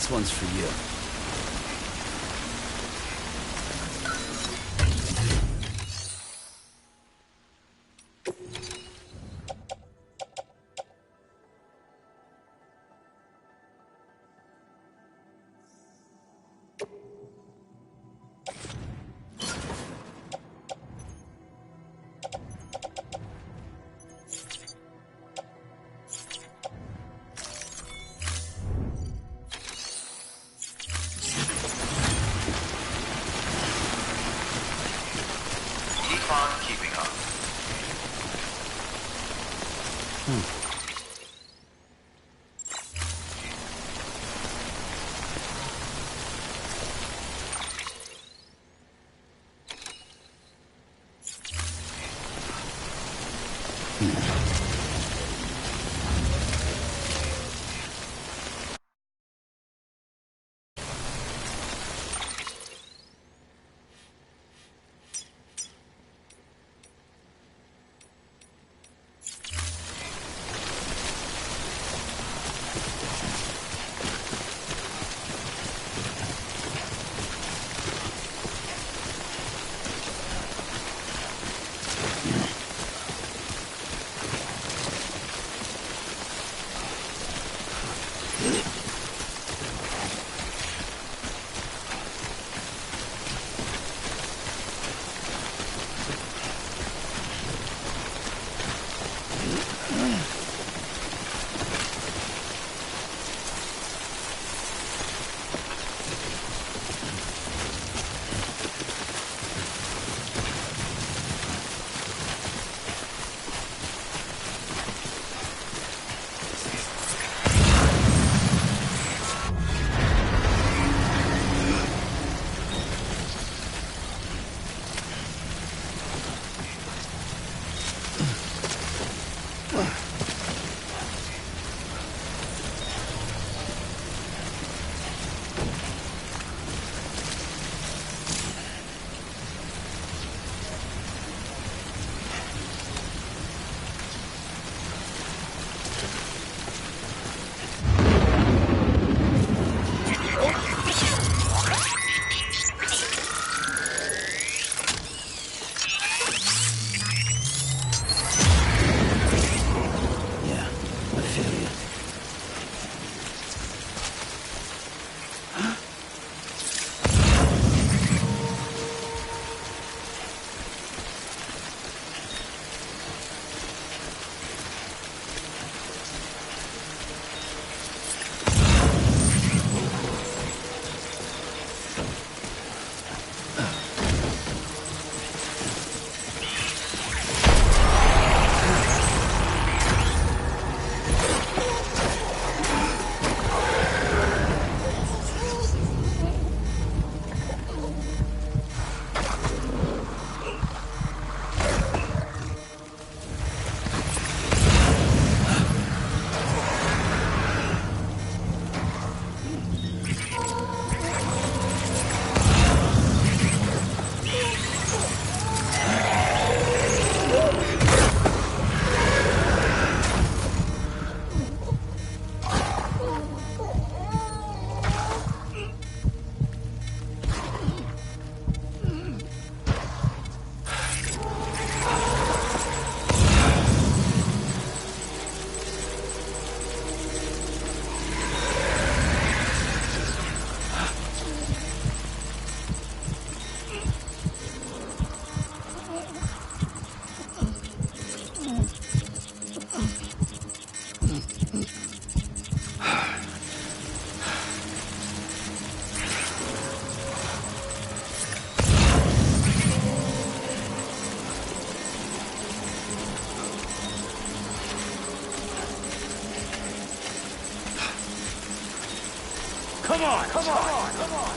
This one's for you. Come on, come on, come on!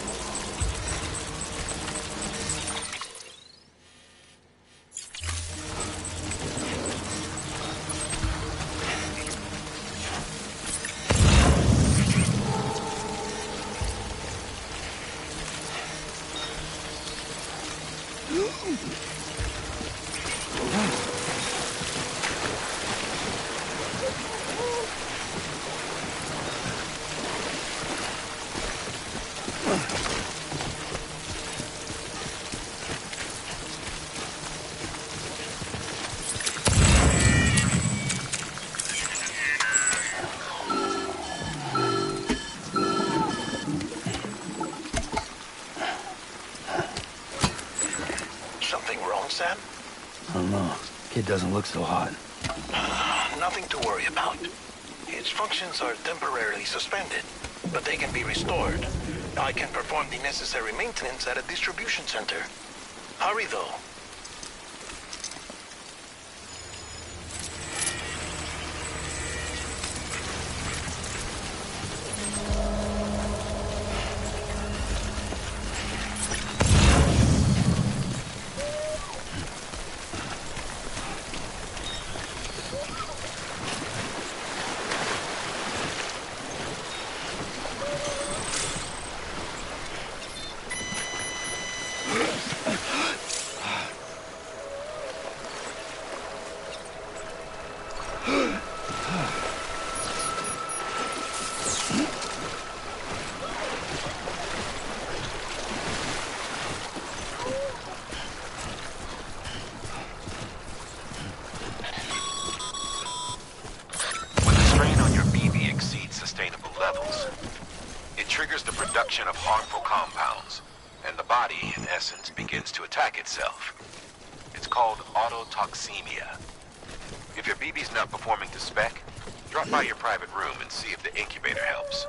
Something wrong, Sam? I don't know. Kid doesn't look so hot. Nothing to worry about. Its functions are temporarily suspended, but they can be restored. I can perform the necessary maintenance at a distribution center. Hurry, though. Of harmful compounds, and the body, in essence, begins to attack itself. It's called autotoxemia. If your BB's not performing to spec, drop by your private room and see if the incubator helps.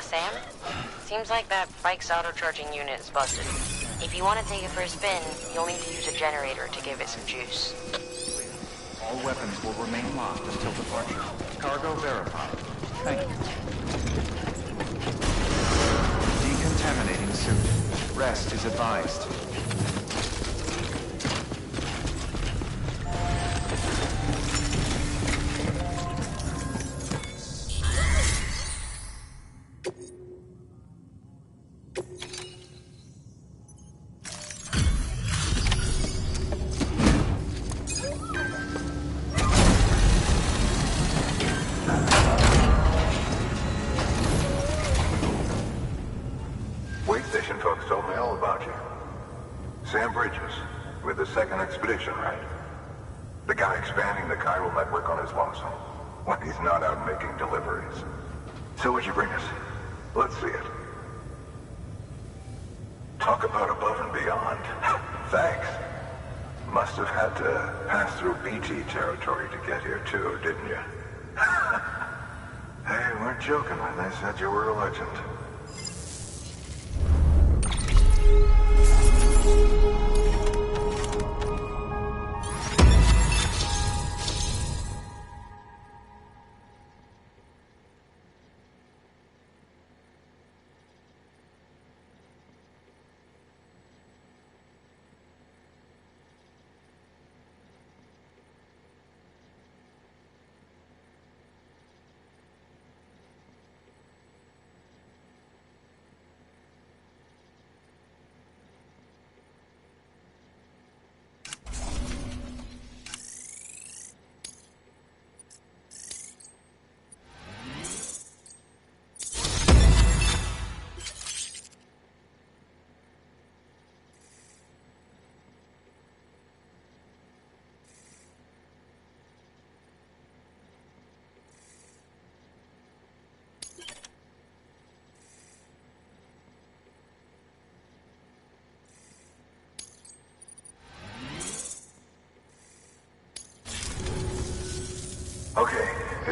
Sam? Seems like that bike's auto-charging unit is busted. If you want to take it for a spin, you'll need to use a generator to give it some juice. All weapons will remain locked until departure. Cargo verified. Thank you. Decontaminating suit. Rest is advised. Station folks told me all about you. Sam Bridges, with the second expedition, right? The guy expanding the chiral network on his lonesome, when he's not out making deliveries. So what'd you bring us? Let's see it. Talk about above and beyond. Thanks. Must have had to pass through BT territory to get here too, didn't you? They weren't joking when they said you were a legend.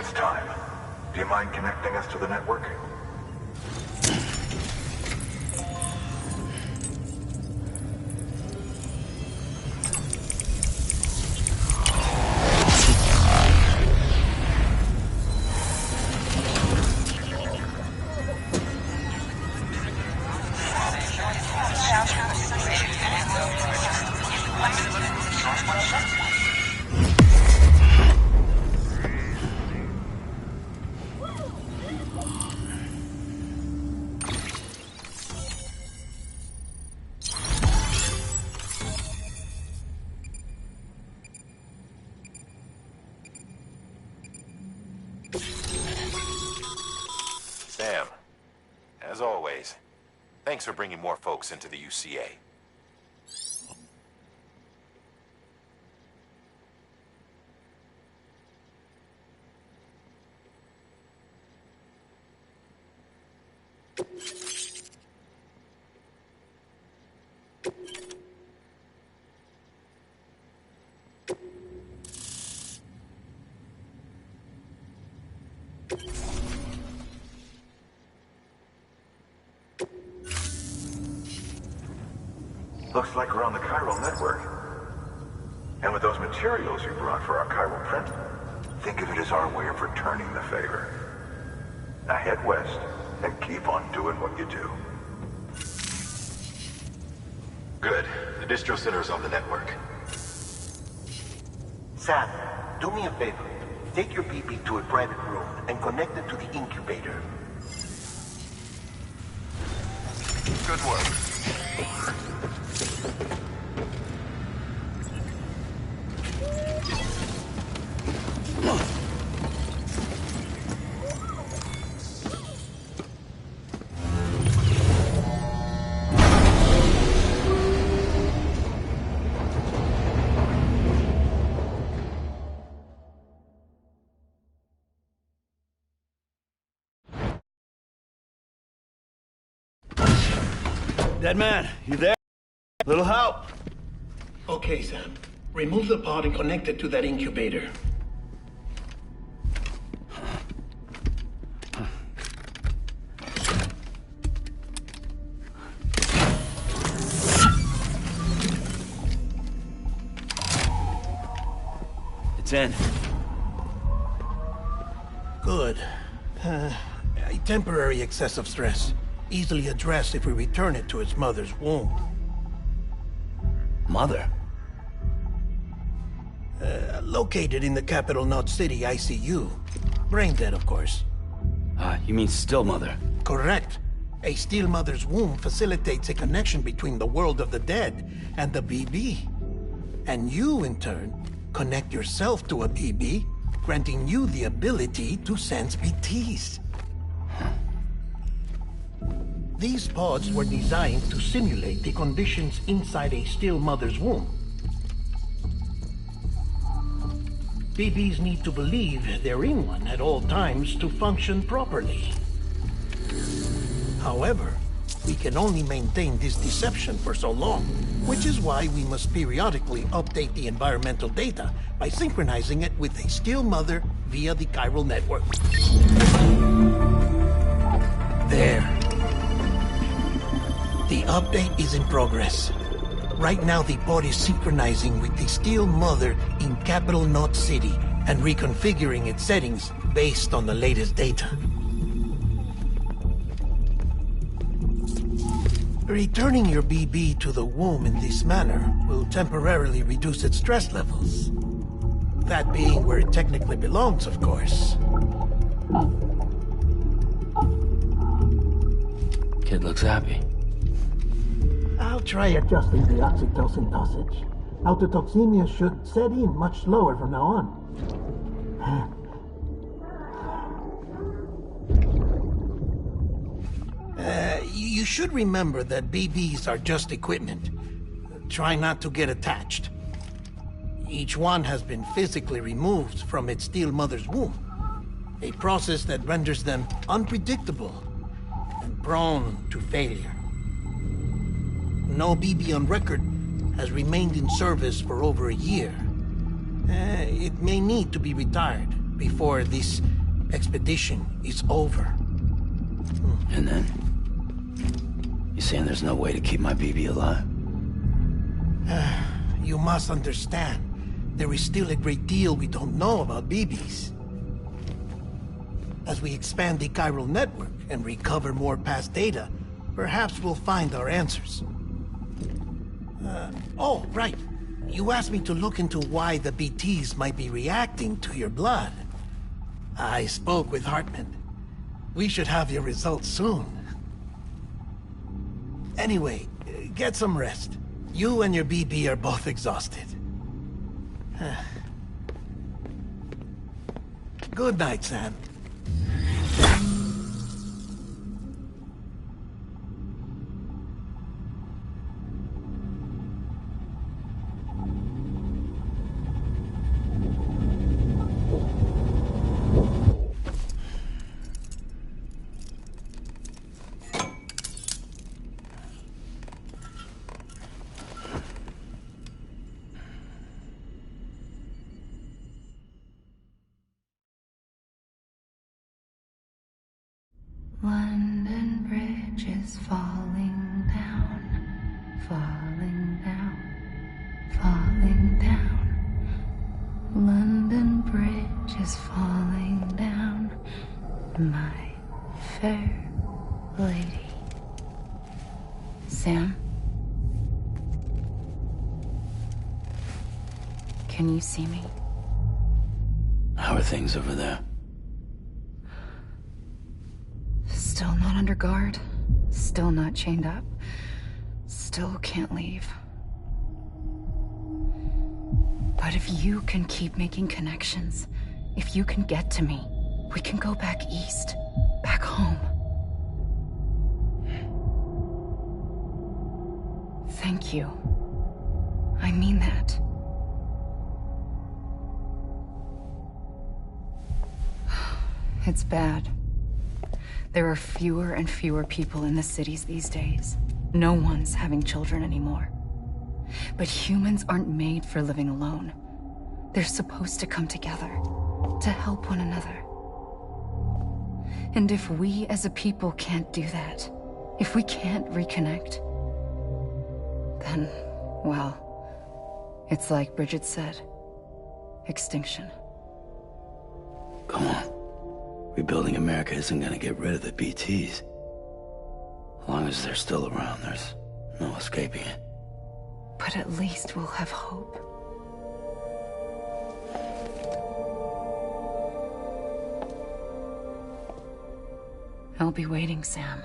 It's time. Do you mind connecting us to the network? Sam, as always, thanks for bringing more folks into the UCA. Looks like we're on the chiral network. And with those materials you brought for our chiral print, think of it as our way of returning the favor. Now head west and keep on doing what you do. Good. The distro center is on the network. Sam, do me a favor. Take your BB to a private room and connect it to the incubator. Good work. Dead man, you there? Little help. Okay, Sam. Remove the pod and connect it to that incubator. It's in. Good. A temporary excessive stress. Easily addressed if we return it to its mother's womb. Mother? Located in the capital Knot City ICU. Brain dead, of course. You mean still mother? Correct. A still mother's womb facilitates a connection between the world of the dead and the BB. And you, in turn, connect yourself to a BB, granting you the ability to sense BTs. These pods were designed to simulate the conditions inside a still mother's womb. BBs need to believe they're in one at all times to function properly. However, we can only maintain this deception for so long, which is why we must periodically update the environmental data by synchronizing it with a still mother via the chiral network. There. The update is in progress. Right now, the pod is synchronizing with the still mother in capital Knot City and reconfiguring its settings based on the latest data. Returning your BB to the womb in this manner will temporarily reduce its stress levels. That being where it technically belongs, of course. Kid looks happy. I'll try adjusting the oxytocin dosage. Autotoxemia should set in much slower from now on. You should remember that BBs are just equipment. Try not to get attached. Each one has been physically removed from its still mother's womb. A process that renders them unpredictable and prone to failure. No BB on record has remained in service for over a year. It may need to be retired before this expedition is over. And then? You saying there's no way to keep my BB alive? You must understand, there is still a great deal we don't know about BBs. As we expand the chiral network and recover more past data, perhaps we'll find our answers. Oh, right. You asked me to look into why the BTs might be reacting to your blood. I spoke with Hartman. We should have your results soon. Anyway, get some rest. You and your BB are both exhausted. Good night, Sam. London Bridge is falling down, falling down, falling down. London Bridge is falling down, my fair lady. Sam? Can you see me? How are things over there? Still not under guard, still not chained up, still can't leave. But if you can keep making connections, if you can get to me, we can go back east, back home. Thank you. I mean that. It's bad. There are fewer and fewer people in the cities these days. No one's having children anymore. But humans aren't made for living alone. They're supposed to come together, to help one another. And if we as a people can't do that, if we can't reconnect, then, well, it's like Bridget said, extinction. Come on. Rebuilding America isn't gonna get rid of the BTs. As long as they're still around, there's no escaping it. But at least we'll have hope. I'll be waiting, Sam.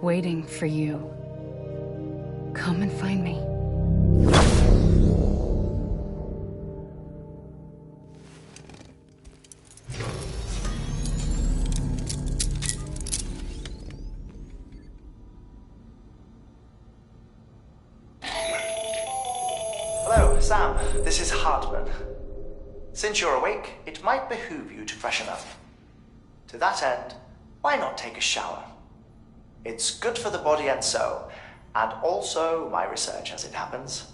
Waiting for you. Come and find me. Hello, Sam. This is Hartman. Since you're awake, it might behoove you to freshen up. To that end, why not take a shower? It's good for the body and soul, and also my research as it happens.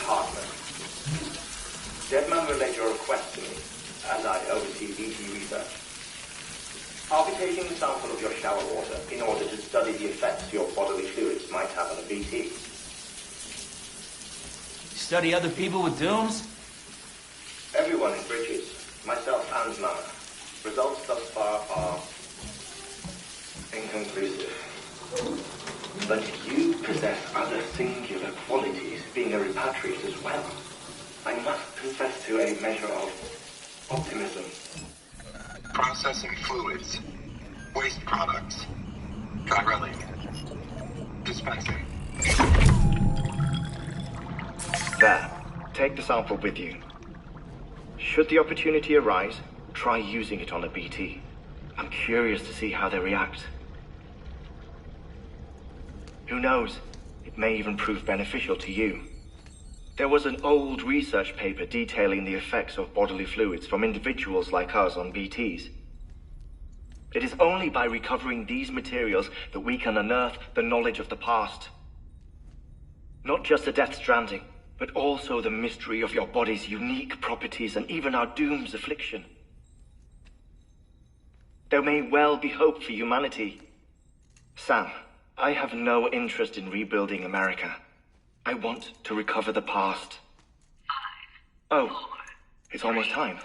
Hartman. Deadman relayed your request to me, as I oversee BT research. I'll be taking a sample of your shower water in order to study the effects your bodily fluids might have on a BT. Study other people with dooms? Everyone in Bridges, myself and Mama. Results thus far are inconclusive. But you possess other singular qualities, being a repatriate as well. I must confess to a measure of optimism. Processing fluids. Waste products. Chirelli. Dispensing. There. Take the sample with you. Should the opportunity arise, try using it on a BT. I'm curious to see how they react. Who knows? It may even prove beneficial to you. There was an old research paper detailing the effects of bodily fluids from individuals like us on BTs. It is only by recovering these materials that we can unearth the knowledge of the past. Not just the Death Stranding, but also the mystery of your body's unique properties and even our doom's affliction. There may well be hope for humanity. Sam, I have no interest in rebuilding America. I want to recover the past. 5, 4, oh, it's almost time. 2,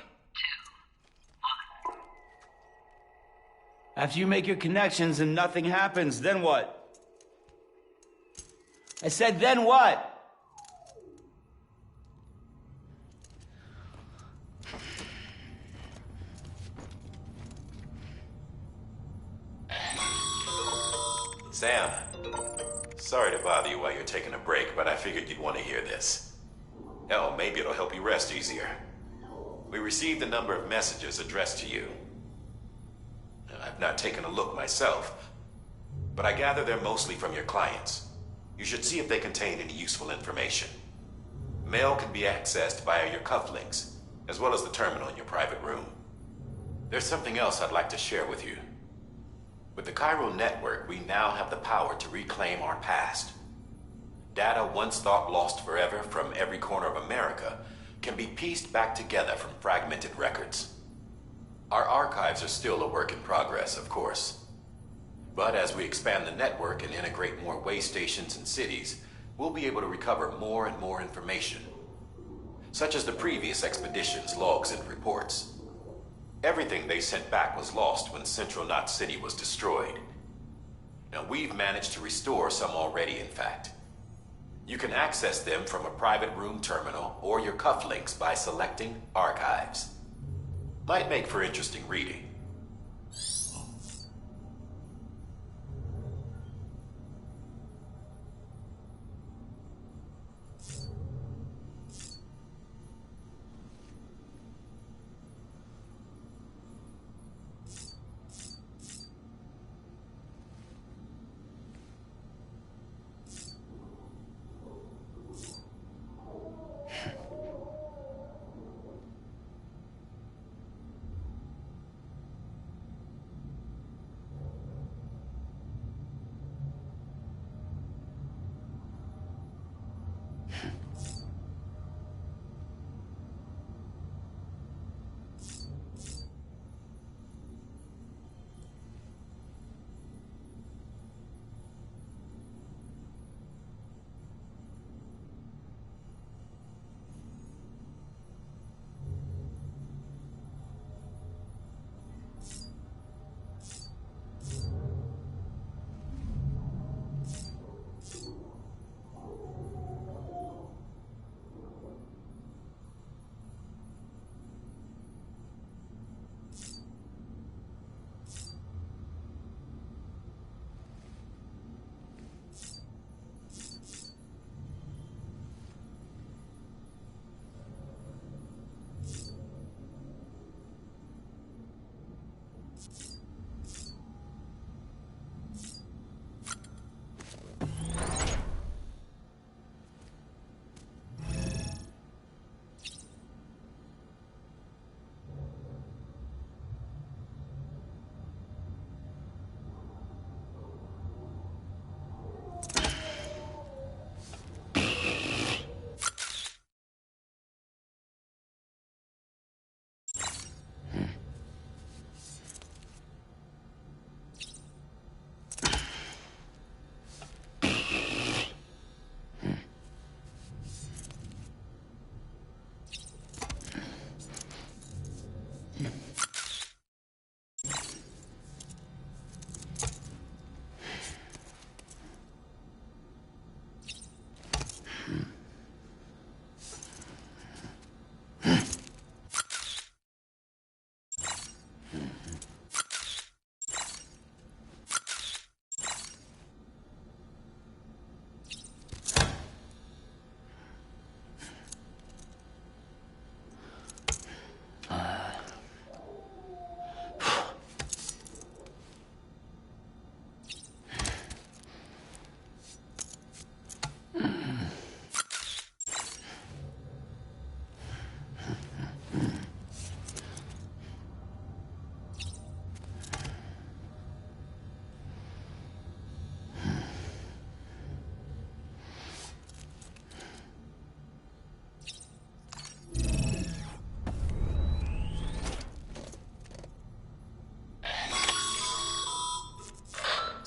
1. After you make your connections and nothing happens, then what? I said, then what? Sam, sorry to bother you while you're taking a break, but I figured you'd want to hear this. Hell, maybe it'll help you rest easier. We received a number of messages addressed to you. I've not taken a look myself, but I gather they're mostly from your clients. You should see if they contain any useful information. Mail can be accessed via your cufflinks, as well as the terminal in your private room. There's something else I'd like to share with you. With the Cairo network, we now have the power to reclaim our past. Data once thought lost forever from every corner of America can be pieced back together from fragmented records. Our archives are still a work in progress, of course. But as we expand the network and integrate more way stations and cities, we'll be able to recover more and more information, such as the previous expedition's logs and reports. Everything they sent back was lost when Central Knot City was destroyed. Now, we've managed to restore some already, in fact. You can access them from a private room terminal or your cufflinks by selecting Archives. Might make for interesting reading.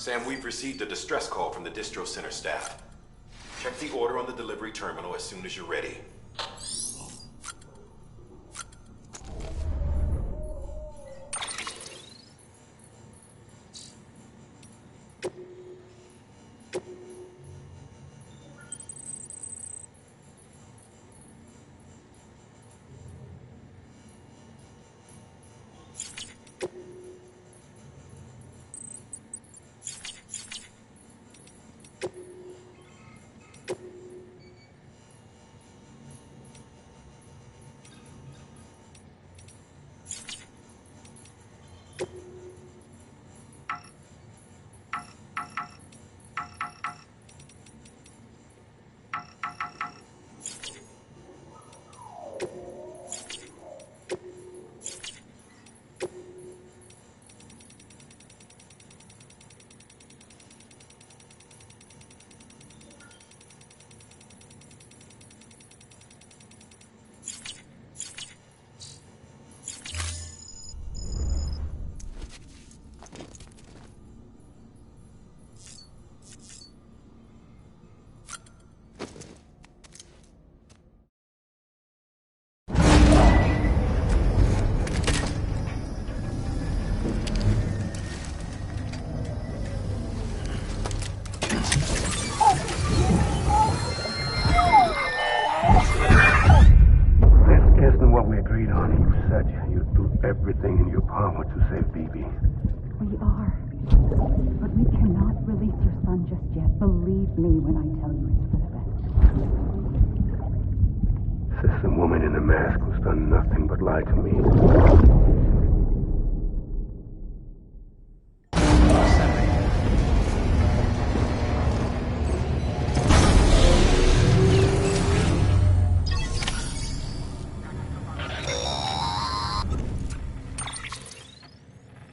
Sam, we've received a distress call from the distro center staff. Check the order on the delivery terminal as soon as you're ready. Everything in your power to save BB. We are. But we cannot release your son just yet. Believe me when I tell you it's for the best. Says the woman in the mask who's done nothing but lie to me.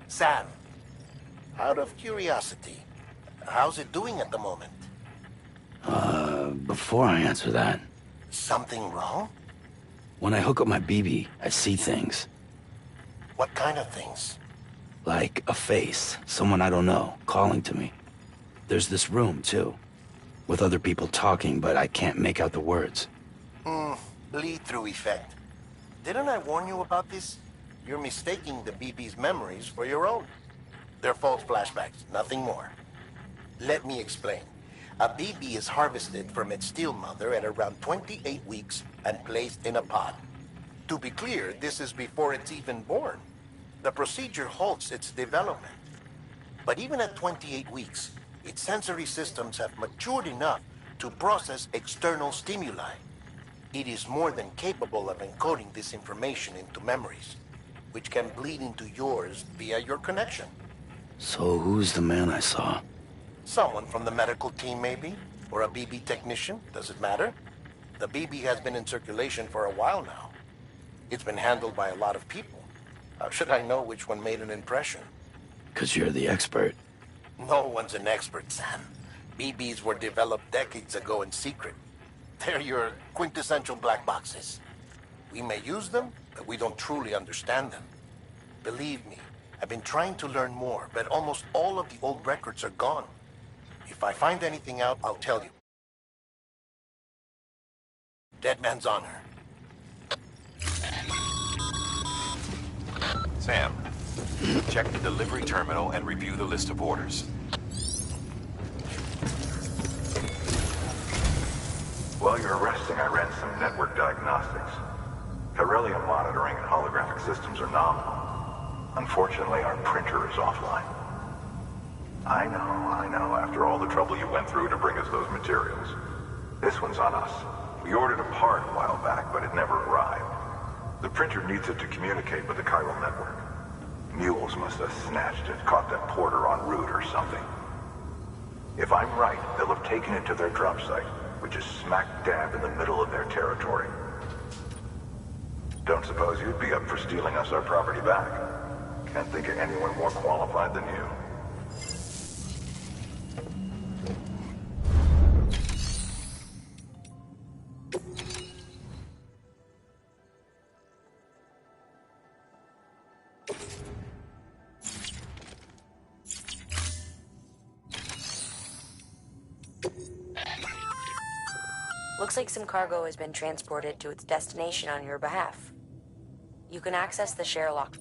Sam, out of curiosity, how's it doing at the moment? Before I answer that... Something wrong? When I hook up my BB, I see things. What kind of things? Like a face, someone I don't know, calling to me. There's this room, too, with other people talking, but I can't make out the words. Bleed-through effect. Didn't I warn you about this? You're mistaking the BB's memories for your own. They're false flashbacks, nothing more. Let me explain. A BB is harvested from its steel mother at around 28 weeks and placed in a pod. To be clear, this is before it's even born. The procedure halts its development. But even at 28 weeks, its sensory systems have matured enough to process external stimuli. It is more than capable of encoding this information into memories, which can bleed into yours via your connection. So who's the man I saw? Someone from the medical team, maybe? Or a BB technician? Does it matter? The BB has been in circulation for a while now. It's been handled by a lot of people. How should I know which one made an impression? 'Cause you're the expert. No one's an expert, Sam. BBs were developed decades ago in secret. They're your quintessential black boxes. We may use them, but we don't truly understand them. Believe me, I've been trying to learn more, but almost all of the old records are gone. If I find anything out, I'll tell you. Dead man's honor. Sam, check the delivery terminal and review the list of orders. While you're resting, I ran some network diagnostics. Beryllium monitoring and holographic systems are nominal. Unfortunately, our printer is offline. I know, after all the trouble you went through to bring us those materials. This one's on us. We ordered a part a while back, but it never arrived. The printer needs it to communicate with the chiral network. Mules must have snatched it, caught that porter en route or something. If I'm right, they'll have taken it to their drop site, which is smack dab in the middle of their territory. Don't suppose you'd be up for stealing us our property back? Can't think of anyone more qualified than you. Looks like some cargo has been transported to its destination on your behalf. You can access the share lock.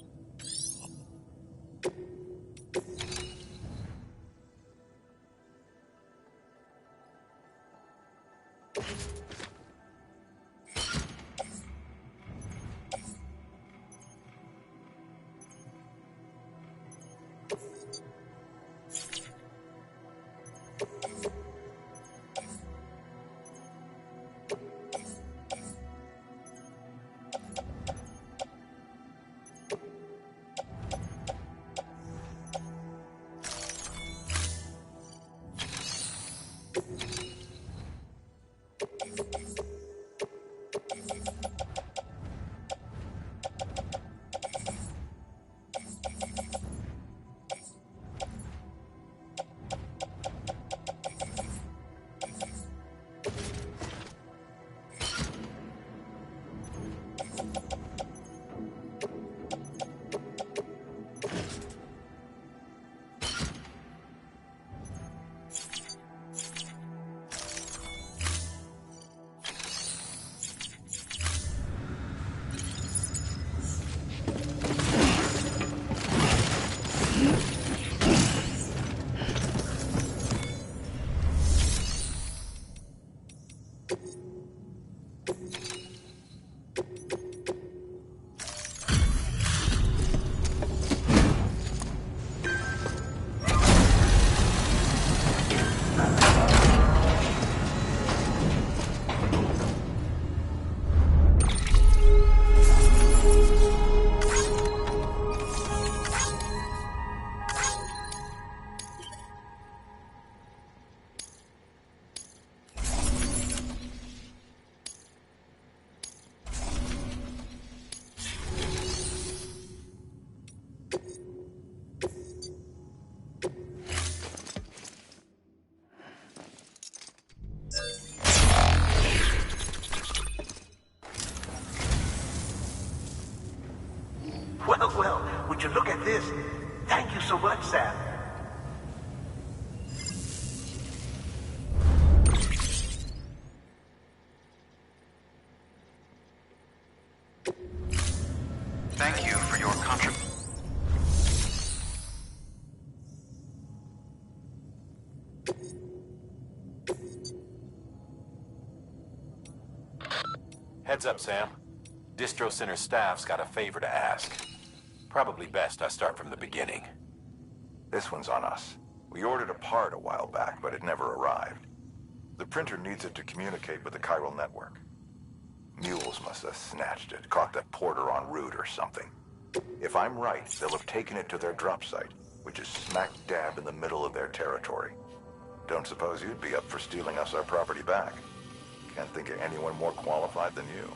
Well, would you look at this? Thank you so much, Sam. Thank you for your contribution. Heads up, Sam. Distro Center staff's got a favor to ask. Probably best I start from the beginning. This one's on us. We ordered a part a while back, but it never arrived. The printer needs it to communicate with the chiral network. Mules must have snatched it, caught the porter en route or something. If I'm right, they'll have taken it to their drop site, which is smack dab in the middle of their territory. Don't suppose you'd be up for stealing us our property back. Can't think of anyone more qualified than you.